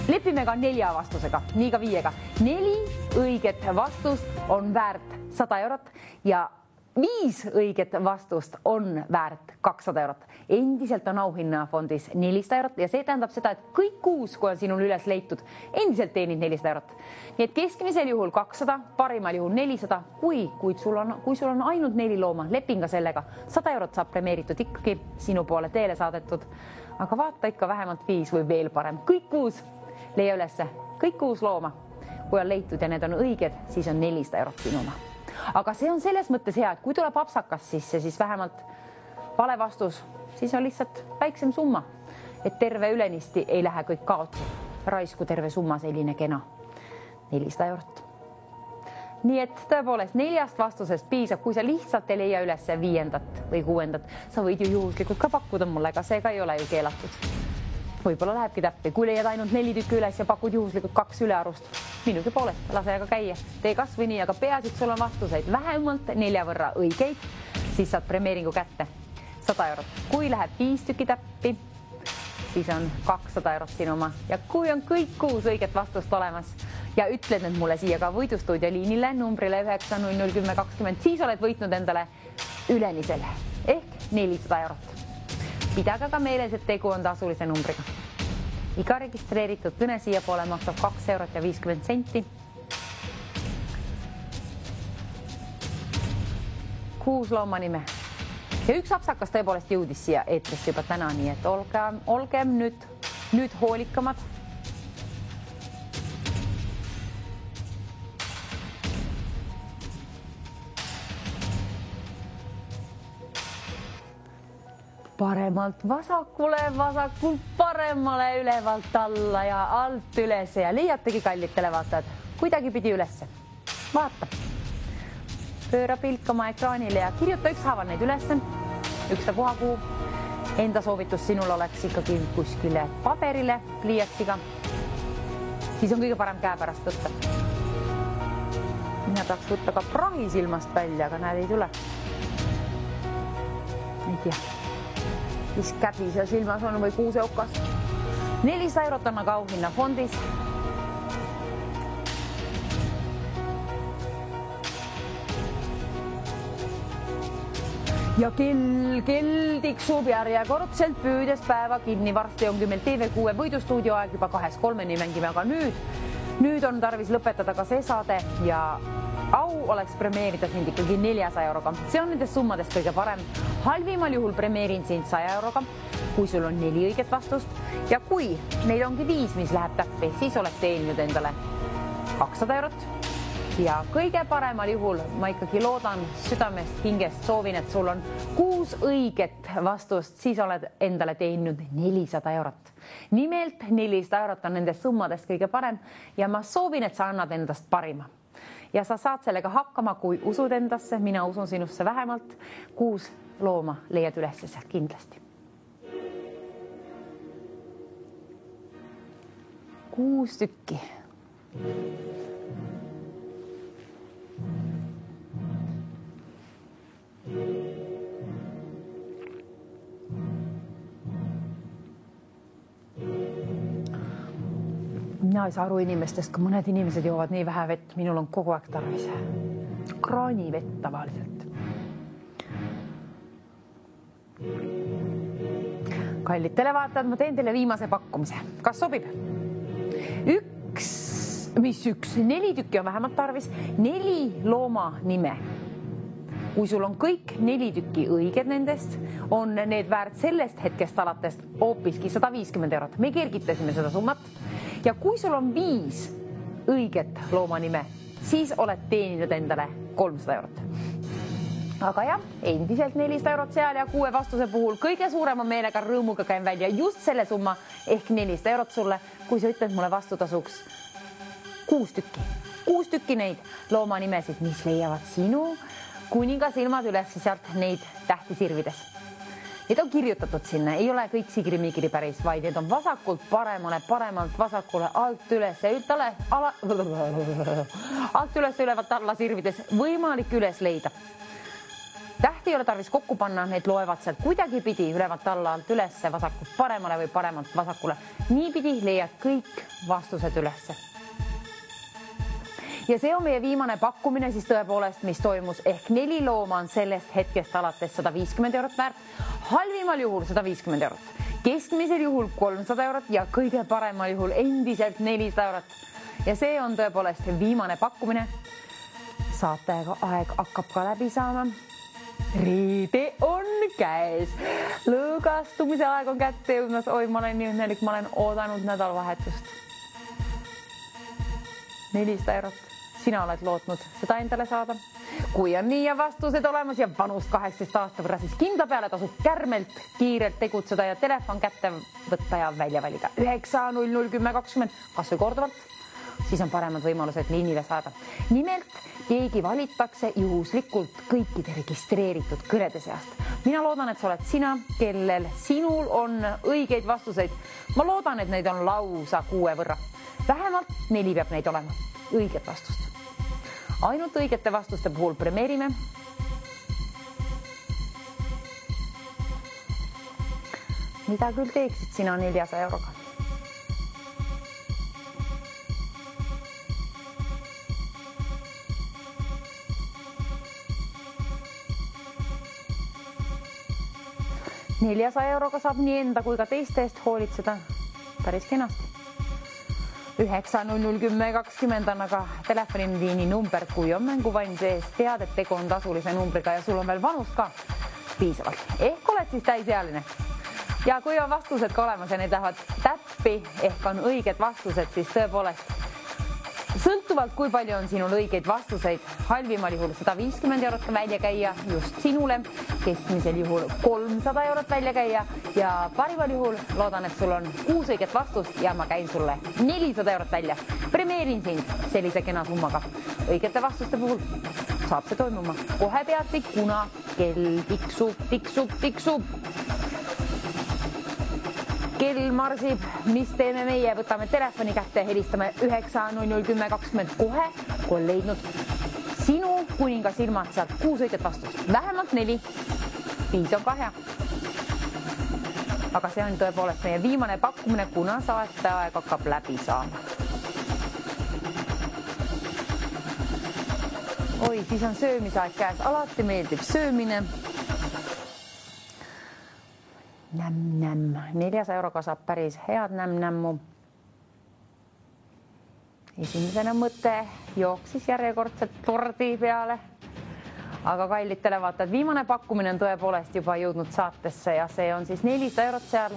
lepime ka 4 vastusega, nii ka 5-ga. 4 õiget vastust on väärt 100 eurot ja 5 õiget vastust on väärt 200 eurot. Endiselt on auhinnafondis 400 eurot ja see tähendab seda, et kõik 6, kui on sinul üles leitud, endiselt teenid 400 eurot. Nii et keskmisel juhul 200, parimal juhul 400, kui sul on ainult 4 looma, lepin ka sellega. 100 eurot saab premeeritud ikkagi sinu poole teele saadetud, aga vaata ikka vähemalt 5 või veel parem. Kõik 6 leia ülesse, kõik 6 looma. Kui on leitud ja need on õiged, siis on 400 eurot sinuna. Aga see on selles mõttes hea, et kui tuleb apsakas sisse, siis vähemalt vale vastus, siis on lihtsalt väiksem summa. et terve ülenisti ei lähe kõik kaotsi. Raisku terve summa selline kena. 400 eurot. Nii et tõepoolest 4 vastusest piisab, kui sa lihtsalt ei leia üles 5. või 6. Sa võid ju juhuslikult ka pakkuda mulle, ega see ka ei ole ju keelatud. Võib-olla lähebki täppi, kui leiad ainult 4 tükki üles ja pakud juhuslikult 2 ülearust. Minugi poolest, lase aga käia. Tee kas või nii, aga peaasi, et sul on vastuseid vähemalt 4 võrra õigeid, siis saad premeeringu kätte 100 eurot. Kui läheb 5 tükki täppi, siis on 200 eurot sinu oma. Ja kui on kõik 6 õiget vastust olemas ja ütled need mulle siia ka võidustuudio liinile numbrile 9001020, siis oled võitnud endale ülenisel ehk 400 eurot. Pidage ka meeles, et tegu on tasulise numbriga. Iga registreeritud kõne siia poole maksab 2 eurot ja 50 senti. 6 loomanime. Ja üks apsakas tõepoolest jõudis siia eetrisse juba täna, nii et olgem nüüd hoolikamad. Paremalt vasakule, vasakult paremale, ülevalt alla ja alt üles ja leiategi kallitele vaatajad kuidagi pidi ülesse. Vaata. Pööra pilk oma ekraanile ja kirjuta ükshaaval neid ülesse. Ükstapuha kuhu. Enda soovitus sinul oleks ikkagi kuskile paberile pliiatsiga. Siis on kõige parem käe pärast võtta. Mina tahaks võtta ka prahi silmast välja, aga näed ei tule. Ei tea. Mis käbi seal silmas on või kuuseokas. 400 eurot on aga auhinna fondis. Ja kell tiksub järjekordselt püüdes päeva kinni. Varsti ongi meil TV6 võidustuudio aeg juba 2-3 mängime, aga nüüd on tarvis lõpetada ka see saade ja au oleks premeerida sind ikkagi 400 euroga. See on nendest summadest kõige parem. Halvimal juhul premeerin sind 100 euroga, kui sul on 4 õiget vastust. Ja kui meil ongi 5, mis läheb täppi, siis oled teeninud endale 200 eurot. Ja kõige paremal juhul ma ikkagi loodan südamest, hingest, soovin, et sul on 6 õiget vastust, siis oled endale teeninud 400 eurot. Nimelt 400 eurot on nendest summadest kõige parem ja ma soovin, et sa annad endast parima. Ja sa saad sellega hakkama, kui usud endasse, mina usun sinusse vähemalt. 6 looma leiad üles sealt kindlasti. 6 tükki. Mina ei saa aru inimestest, kui mõned inimesed joovad nii vähe vett, minul on kogu aeg tarvis. Kraanivett tavaliselt. Kallid televaatajad, ma teen teile viimase pakkumise. Kas sobib? 4 tükki on vähemalt tarvis. 4 looma nime. Kui sul on kõik 4 tükki õiged nendest, on need väärt sellest hetkest alates hoopiski 150 eurot. Me kergitasime seda summat. Ja kui sul on 5 õiget looma nime, siis oled teeninud endale 300 eurot. Aga jah, endiselt 400 eurot seal ja 6 vastuse puhul kõige suurema meelega rõõmuga käin välja just selle summa ehk 400 eurot sulle, kui sa ütled mulle vastutasuks 6 tükki. 6 tükki neid looma nimesid, mis leiavad sinu kuninga silmad üles sealt neid tähti sirvides. Need on kirjutatud sinna, ei ole kõik sigri-migri päris, vaid need on vasakult paremale, paremalt vasakule, alt üles ja alt üles ülevalt alla sirvides võimalik üles leida. Tähti ei ole tarvis kokku panna, need loevad sealt kuidagi pidi ülevalt alla, alt üles, vasakult paremale või paremalt vasakule. Niipidi leiad kõik vastused ülesse. Ja see on meie viimane pakkumine siis tõepoolest, mis toimus ehk 4 looma on sellest hetkest alates 150 eurot väärt. Halvimal juhul 150 eurot, keskmisel juhul 300 eurot ja kõige paremal juhul endiselt 400 eurot. Ja see on tõepoolest viimane pakkumine. Saatega aeg hakkab ka läbi saama. Reede on käes. Lõõgastumise aeg on kätte jõudmas. Oi, ma olen nii õnnelik, ma olen oodanud nädalavahetust. 400 eurot. Sina oled lootnud seda endale saada. kui on nii ja vastused olemas ja vanust 18 aasta võrra, siis kindla peale tasub kärmelt kiirelt tegutseda ja telefon kätte võtta ja välja valida 9001020 kas või korduvalt, siis on paremad võimalused liinile saada. Nimelt keegi valitakse juhuslikult kõikide registreeritud kõnede seast. Mina loodan, et sa oled sina, kellel sinul on õigeid vastuseid. Ma loodan, et neid on lausa 6 võrra. Vähemalt 4 peab neid olema. Õiget vastust. Ainult õigete vastuste puhul premeerime. Mida küll teeksid sina 400 euroga? €400 saab nii enda kui ka teiste eest hoolitseda päris kenasti. 9001020 on aga telefoniliini number, kui on mänguvaim sees, tead, et tegu on tasulise numbriga ja sul on veel vanust ka piisavalt. Ehk oled siis täisealine. Ja kui on vastused ka olemas ja need lähevad täppi ehk on õiged vastused, siis tõepoolest sõltuvalt, kui palju on sinul õigeid vastuseid, halvimal juhul 150 eurot välja käia just sinule, keskmisel juhul 300 eurot välja käia ja parimal juhul loodan, et sul on 6 õiget vastust ja ma käin sulle 400 eurot välja. Premeerin sind sellise kena summaga. Õigete vastuste puhul saab see toimuma. Kohe peatsi, kuna kell tiksub. Kell marsib, mis teeme meie? Võtame telefoni kätte, helistame 9001020 kohe, kui on leidnud sinu kuninga silmad sealt 6 õiget vastust. Vähemalt 4. 5 on ka hea. Aga see on tõepoolest meie viimane pakkumine, kuna saateaeg hakkab läbi saama. Oi, siis on söömisaeg käes. Alati meeldib söömine. Nämm. 400 euroga saab päris head nämm-nämmu. Esimesena mõte jooksis järjekordselt tordi peale. Aga kallid televaatajad, viimane pakkumine on tõepoolest juba jõudnud saatesse ja see on siis 400 eurot seal.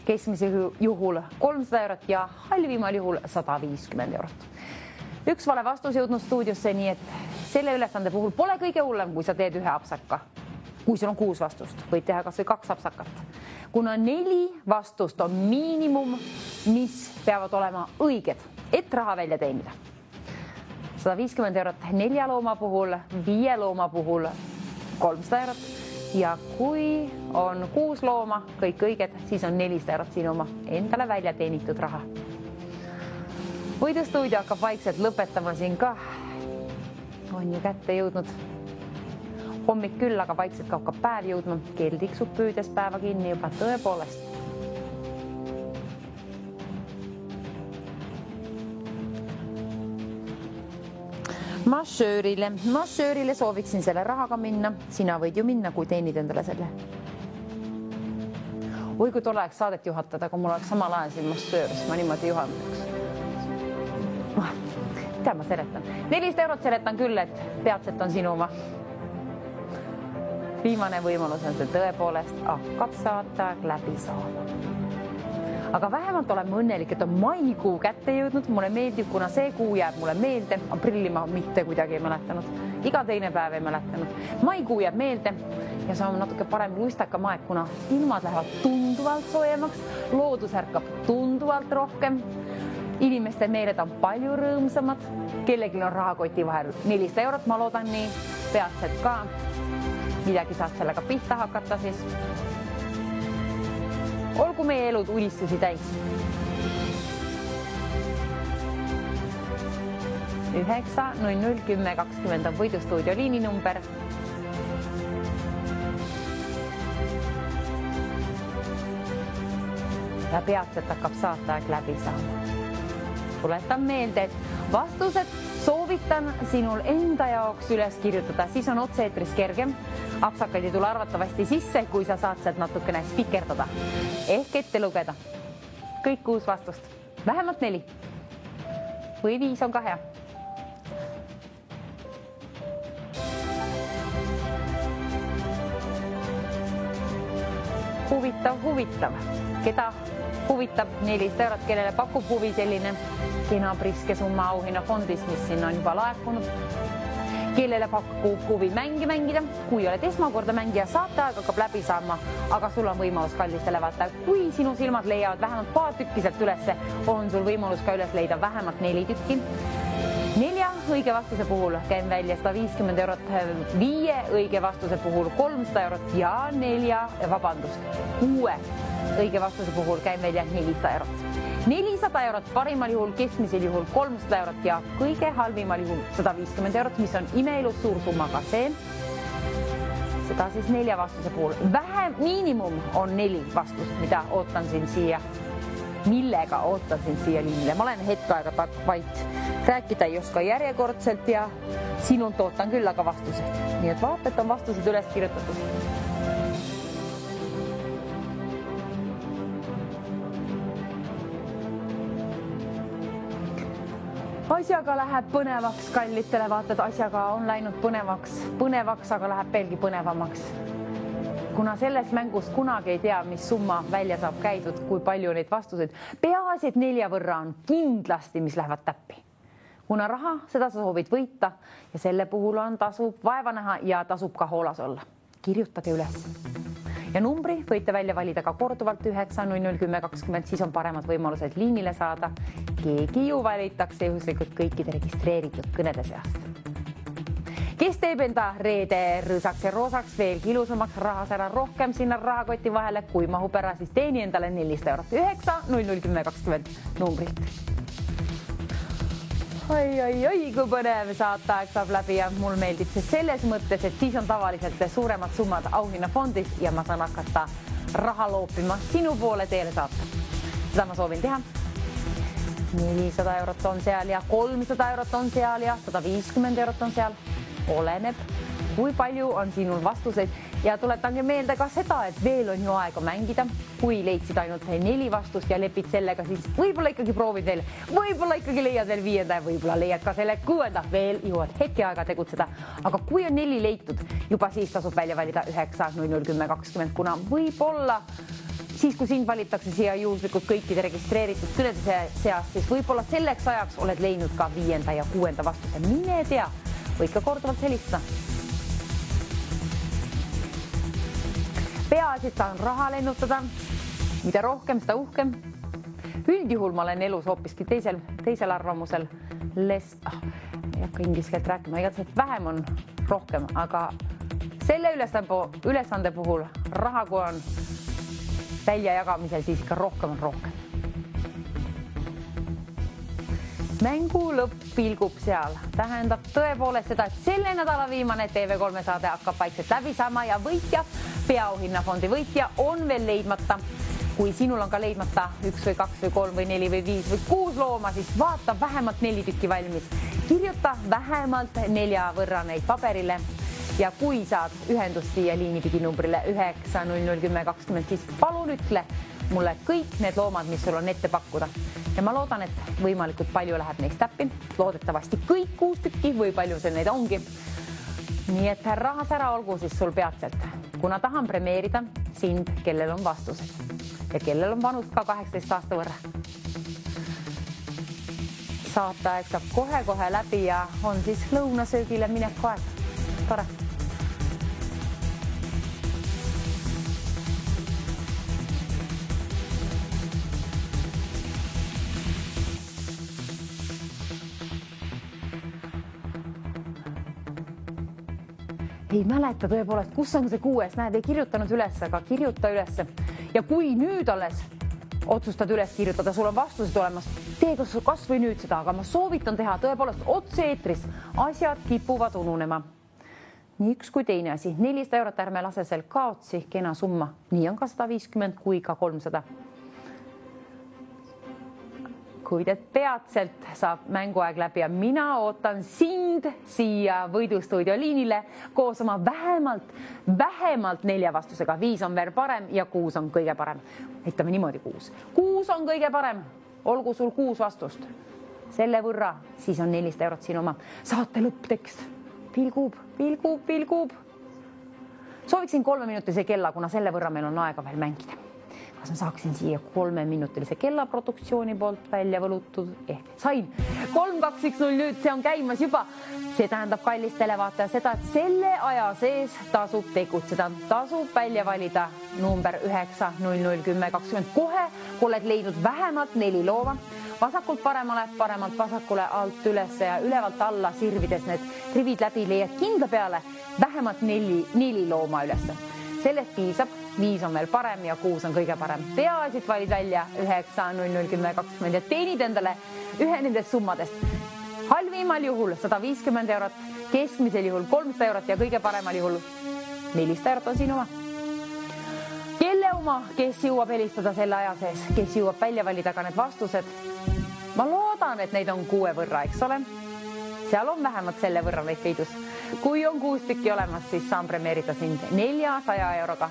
Keskmisel juhul 300 eurot ja halvimal juhul 150 eurot. Üks vale vastus jõudnud stuudiosse, nii et selle ülesande puhul pole kõige hullem, kui sa teed ühe apsaka. Kui sul on 6 vastust, võid teha kas või 2 apsakat. Kuna 4 vastust on miinimum, mis peavad olema õiged, et raha välja teenida. 150 eurot 4 looma puhul, 5 looma puhul 300 eurot ja kui on 6 looma, kõik õiged, siis on 400 eurot sinu oma endale välja teenitud raha. Võidustuudio hakkab vaikselt lõpetama siin ka. On ju kätte jõudnud hommik küll, aga vaikselt ka hakkab päev jõudma. Kell tiksub püüdes päeva kinni juba tõepoolest. Massöörile sooviksin selle rahaga minna. Sina võid ju minna, kui teenid endale selle. Oi, kui tore oleks saadet juhatada, kui mul oleks samal ajal siin massöör, siis ma niimoodi juhataks. Mida ma seletan? 400 eurot seletan küll, et peatselt on sinu oma. Viimane võimalus on see tõepoolest hakkab saateaeg läbi saama. Aga vähemalt oleme õnnelik, et on maikuu kätte jõudnud. Mulle meeldib, kuna see kuu jääb mulle meelde. Aprilli ma mitte kuidagi ei mäletanud. Iga teine päev ei mäletanud. Maikuu jääb meelde ja see on natuke parem luistakam aeg, kuna ilmad lähevad tunduvalt soojemaks. Loodus ärkab tunduvalt rohkem. Inimeste meeled on palju rõõmsamad. Kellelgi on rahakoti vahel 400 eurot, ma loodan nii. Peatselt ka. Midagi saad sellega pihta hakata siis. Olgu meie elud unistusi täis. 9001020 on Võidustuudio liininumber. Ja peatselt hakkab saateaeg läbi saama. Tuletan meelde, et vastused soovitan sinul enda jaoks üles kirjutada, siis on otse-eetris kergem. Apsakaid ei tule arvatavasti sisse, kui sa saad sealt natukene spikerdada. Ehk ette lugeda. Kõik 6 vastust. Vähemalt 4. Või 5 on ka hea. Huvitav. Keda huvitab 400 eurot, kellele pakub huvi selline kena priske summa auhinnafondis, mis sinna on juba laekunud. kellele pakub huvi mängida. Kui oled esmakorda mängija, saateaeg hakkab läbi saama, aga sul on võimalus kallistele vaata. Kui sinu silmad leiavad vähemalt paar tükki sealt ülesse, on sul võimalus ka üles leida vähemalt 4 tükki. 4 õige vastuse puhul käin välja 150 eurot, 5 õige vastuse puhul 300 eurot ja 6 õige vastuse puhul käin välja 400 eurot. 400 eurot parimal juhul, keskmisel juhul 300 eurot ja kõige halvimal juhul 150 eurot, mis on imeilus suur summa ka see. Seda siis 4 vastuse puhul. Miinimum on 4 vastust, mida ootan siin siia. Millega ootan siin siia liinile. Ma olen hetk aega tark vait. Rääkida ei oska järjekordselt ja sinult ootan küll aga vastused. Nii et vaata, et on vastused üles kirjutatud. Asjaga läheb põnevaks, kallitele vaatad, asjaga on läinud põnevaks, aga läheb veelgi põnevamaks. Kuna selles mängus kunagi ei tea, mis summa välja saab käidud, kui palju neid vastuseid, peaasi, et 4 võrra on kindlasti, mis lähevad täppi. Kuna raha, seda sa soovid võita ja selle puhul on tasub vaeva näha ja tasub ka hoolas olla. Kirjutage üles. Ja numbri võite välja valida ka korduvalt 9, 00, 10, 20, siis on paremad võimalused liinile saada. Keegi ju valitakse juhuslikult kõikide registreeritud kõnede seast. Kes teeb enda reede rõõsaks ja roosaks, veelgi ilusamaks, rahas ära rohkem sinna rahakoti vahele, kui mahub ära, siis teeni endale 400 eurot. 9, 00, 10, 20 numbrilt. Oi, kui põnev saateaeg saab läbi ja mul meeldib see selles mõttes, et siis on tavaliselt suuremad summad auhinnafondis ja ma saan hakata raha loopima sinu poole teele saata. Seda ma soovin teha. 400 eurot on seal ja 300 eurot on seal ja 150 eurot on seal. Oleneb, kui palju on sinul vastuseid ja tuletange meelde ka seda, et veel on ju aega mängida. Kui leidsid ainult 4 vastust ja lepid sellega, siis võib-olla ikkagi proovid veel, võib-olla ikkagi leiad veel 5 ja võib-olla leiad ka selle 6, veel jõuad hetke aega tegutseda. Aga kui on 4 leitud, juba siis tasub välja valida 9, 00, 10, 20, kuna võib-olla siis, kui sind valitakse siia juhuslikult kõikide registreeritud kõnede seast, siis võib-olla selleks ajaks oled leidnud ka 5 ja 6 vastuse. Mine tea, võid ka korduvalt helistada. Peaasi, et saan raha lennutada. Mida rohkem, seda uhkem. Üldjuhul ma olen elus hoopiski teisel arvamusel. Ei hakka inglise keelt rääkima, igatahes vähem on rohkem, aga selle ülesande puhul raha, kui on välja jagamisel, siis ikka rohkem on rohkem. Mängu lõpp pilgub seal. Tähendab tõepoolest seda, et selle nädala viimane TV3 saade hakkab vaikselt läbi saama ja võitja, peaauhinnafondi võitja on veel leidmata. Kui sinul on ka leidmata 1 või 2 või 3 või 4 või 5 või 6 looma, siis vaata vähemalt 4 tükki valmis. Kirjuta vähemalt 4 võrra neid paberile ja kui saad ühendust siia liinipidi numbrile 9, 00, 10, 20, siis palun ütle mulle kõik need loomad, mis sul on ette pakkuda. Ja ma loodan, et võimalikult palju läheb neist täppi. Loodetavasti kõik 6 tükki või palju see neid ongi. Nii et rahas ära olgu siis sul peatselt, kuna tahan premeerida sind, kellel on vastused ja kellel on vanust ka 18 aasta võrra. Saateaeg saab kohe läbi ja on siis lõunasöögile mineku aeg. Tore. Ei mäleta tõepoolest, kus on see 6, näed, ei kirjutanud üles, aga kirjuta üles. Ja kui nüüd alles otsustad üles kirjutada, sul on vastused olemas, tee kas või nüüd seda, aga ma soovitan teha tõepoolest otse-eetris. Asjad kipuvad ununema. Nii üks kui teine asi. 400 eurot ärme lase seal kaotsi, kena summa. Nii on ka 150 kui ka 300. Kuid et peatselt saab mänguaeg läbi ja mina ootan sind siia võidustuudio liinile koos oma vähemalt 4 vastusega. 5 on veel parem ja 6 on kõige parem. Ütleme niimoodi 6. 6 on kõige parem. Olgu sul 6 vastust. Selle võrra siis on 400 eurot siin oma. Saate lõpptekst. Pilgub. Sooviksin 3 minutise kella, kuna selle võrra meil on aega veel mängida. kas ma saaksin siia 3-minutilise kellaproduktsiooni poolt välja võlutud ehk sain 3-2-1-0 nüüd, see on käimas juba. See tähendab kallis televaataja seda, et selle aja sees tasub tegutseda, tasub välja valida number 9, 0, 0, 10, 20. Kohe oled leidnud vähemalt 4 looma. Vasakult paremale, paremalt vasakule, alt üles ja ülevalt alla sirvides need rivid läbi leiad kindla peale vähemalt 4 looma ülesse. Sellest piisab, 5 on veel parem ja 6 on kõige parem. Peaasid valid välja 9, 0, 0, 10, 20 ja teenid endale ühe nendest summadest. Halvimal juhul 150 eurot, keskmisel juhul 300 eurot ja kõige paremal juhul 400 eurot on sinu oma. Kelle oma, kes jõuab helistada selle aja sees, kes jõuab välja valida ka need vastused. Ma loodan, et neid on 6 võrra, eks ole? Seal on vähemalt selle võrra neid peidus. Kui on 6 tükki olemas, siis saan premeerida sind 400 euroga.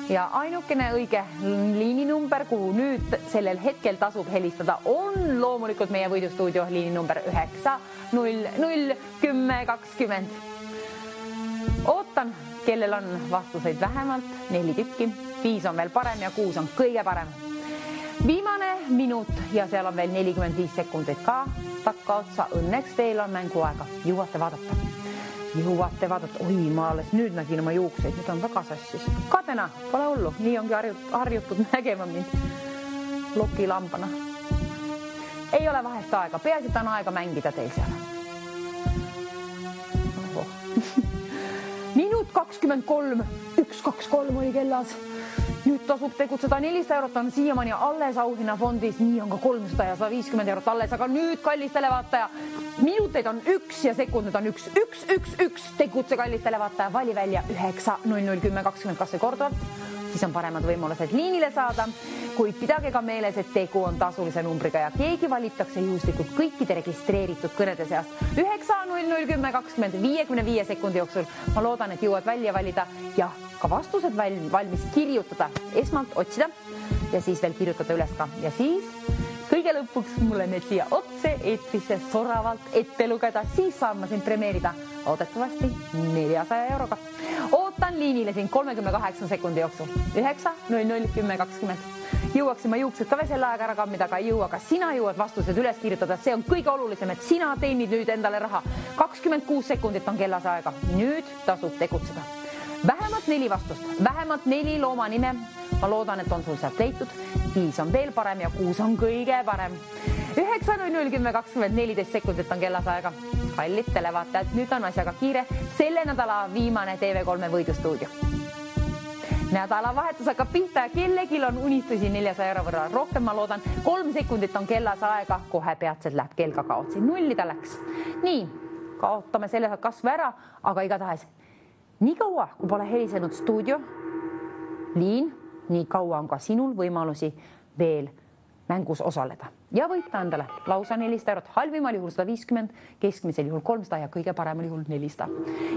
Ja ainukene õige liininumber, kuhu nüüd sellel hetkel tasub helistada, on loomulikult meie võidustuudio liininumber 9, 0, 0, 10, 20. Ootan, kellel on vastuseid vähemalt 4 tükki, 5 on veel parem ja 6 on kõige parem. Viimane minut ja seal on veel 45 sekundit ka takka otsa. Õnneks veel on mänguaega. Jõuate vaadata. Oi, ma alles nüüd nägin oma juukseid, nüüd on väga sassis. Kadena, pole hullu, nii ongi harjutud nägema mind lokilambana. Ei ole vahest aega, peaasi, on aega mängida teil seal. Minut 23, 1-2-3 oli kellas. Nüüd tasub tegutseda 400 eurot on siiamaani alles auhinnafondis, nii on ka 300 ja 150 eurot alles, aga nüüd kallis televaataja, minuteid on 1 ja sekundid on 1, 1, 1, 1, tegutse kallis televaataja, vali välja 9, 0, 0, 10, 20, kas see korduvalt, siis on paremad võimalused liinile saada, kuid pidage ka meeles, et tegu on tasulise numbriga ja keegi valitakse juhuslikult kõikide registreeritud kõnede seast 9, 0, 0, 10, 20, 55 sekundi jooksul. Ma loodan, et jõuad välja valida ja ka vastused valmis kirjutada, esmalt otsida ja siis veel kirjutada üles ka. Ja siis kõige lõpuks mulle need siia otse eetrisse soravalt ette lugeda, siis saan ma sind premeerida oodetavasti 400 euroga. Ootan liinile siin 38 sekundi jooksul. 9, 0, 0, 10, 20. Jõuaksin ma juuksed ka veel selle aega ära kammida, aga ei jõua, ka sina jõuad vastused üles kirjutada. See on kõige olulisem, et sina teenid nüüd endale raha. 26 sekundit on kellas aega. Nüüd tasub tegutseda. Vähemalt 4 vastust, vähemalt 4 looma nime. Ma loodan, et on sul sealt leitud. 5 on veel parem ja 6 on kõige parem. 9, 0, 0, 10, 20, 14 sekundit on kellas aega. Kallid televaatajad, nüüd on asjaga kiire. Selle nädala viimane TV3 võidustuudio. Nädalavahetus hakkab pihta ja kellegil on unistusi 400 euro võrra rohkem, ma loodan. 3 sekundit on kellas aega, kohe peatselt läheb kell ka kaotsi. 0 ta läks. Nii, kaotame selle kasvu ära, aga igatahes nii kaua, kui pole helisenud stuudio, liin, nii kaua on ka sinul võimalusi veel mängus osaleda ja võita endale lausa 400 eurot, halvimal juhul 150, keskmisel juhul 300 ja kõige paremal juhul 400.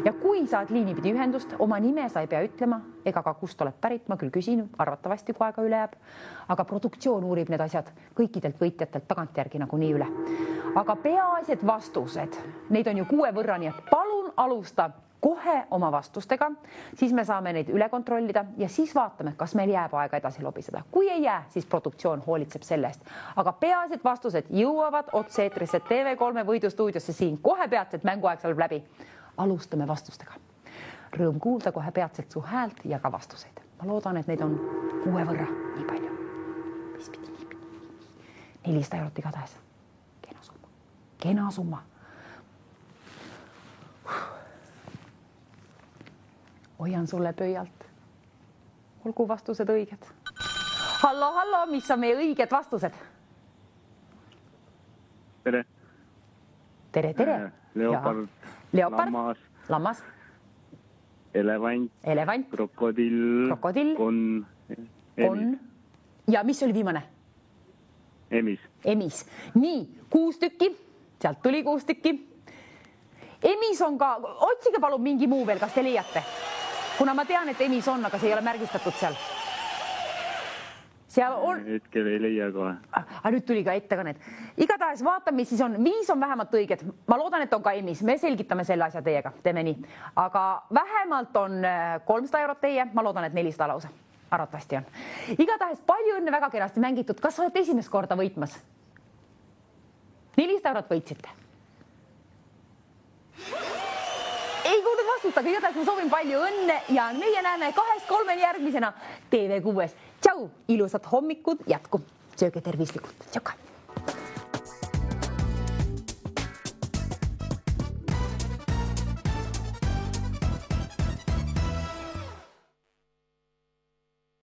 Ja kui saad liinipidi ühendust, oma nime sa ei pea ütlema ega ka kust oled pärit, ma küll küsin, arvatavasti kui aega üle jääb, aga produktsioon uurib need asjad kõikidelt võitjatelt tagantjärgi nagu nii üle. Aga peaasjad vastused, neid on ju 6 võrra, nii et palun alusta kohe oma vastustega, siis me saame neid üle kontrollida ja siis vaatame, kas meil jääb aega edasi lobiseda. Kui ei jää, siis produktsioon hoolitseb sellest. Aga peaasjad vastused jõuavad otse-eetrisse TV3 võidustuudiosse siin. Kohe peatselt mänguaeg saab läbi. Alustame vastustega. Rõõm kuulda kohe peatselt su häält ja ka vastuseid. Ma loodan, et neid on 6 võrra nii palju. 400 eurot igatahes. Kena summa. Hoian sulle pöialt. Olgu vastused õiged. Hallo, mis on meie õiged vastused? Tere. Tere. Leopard. Lammas. Elevant. Krokodill. Kon. Ja mis oli viimane? Emis. Nii, 6 tükki. Sealt tuli 6 tükki. Emis on ka, otsige palun mingi muu veel, kas te leiate? Kuna ma tean, et emis on, aga see ei ole märgistatud seal. Hetkel ei leia kohe. Aga nüüd tuli ka ettekannet. Igatahes vaatame, mis siis on. 5 on vähemalt õiged. Ma loodan, et on ka emis. Me selgitame selle asja teiega. Teeme nii. Aga vähemalt on 300 eurot teie. Ma loodan, et 400 lausa. arvatavasti on. Igatahes palju õnne, väga kenasti mängitud. Kas olete esimest korda võitmas? 400 eurot võitsite. Ei kuulnud vastust, aga igatahes ma soovin palju õnne ja meie näeme 2-3 järgmisena TV6. Tšau, ilusat hommikut jätku. Sööge tervislikult. Tšauka.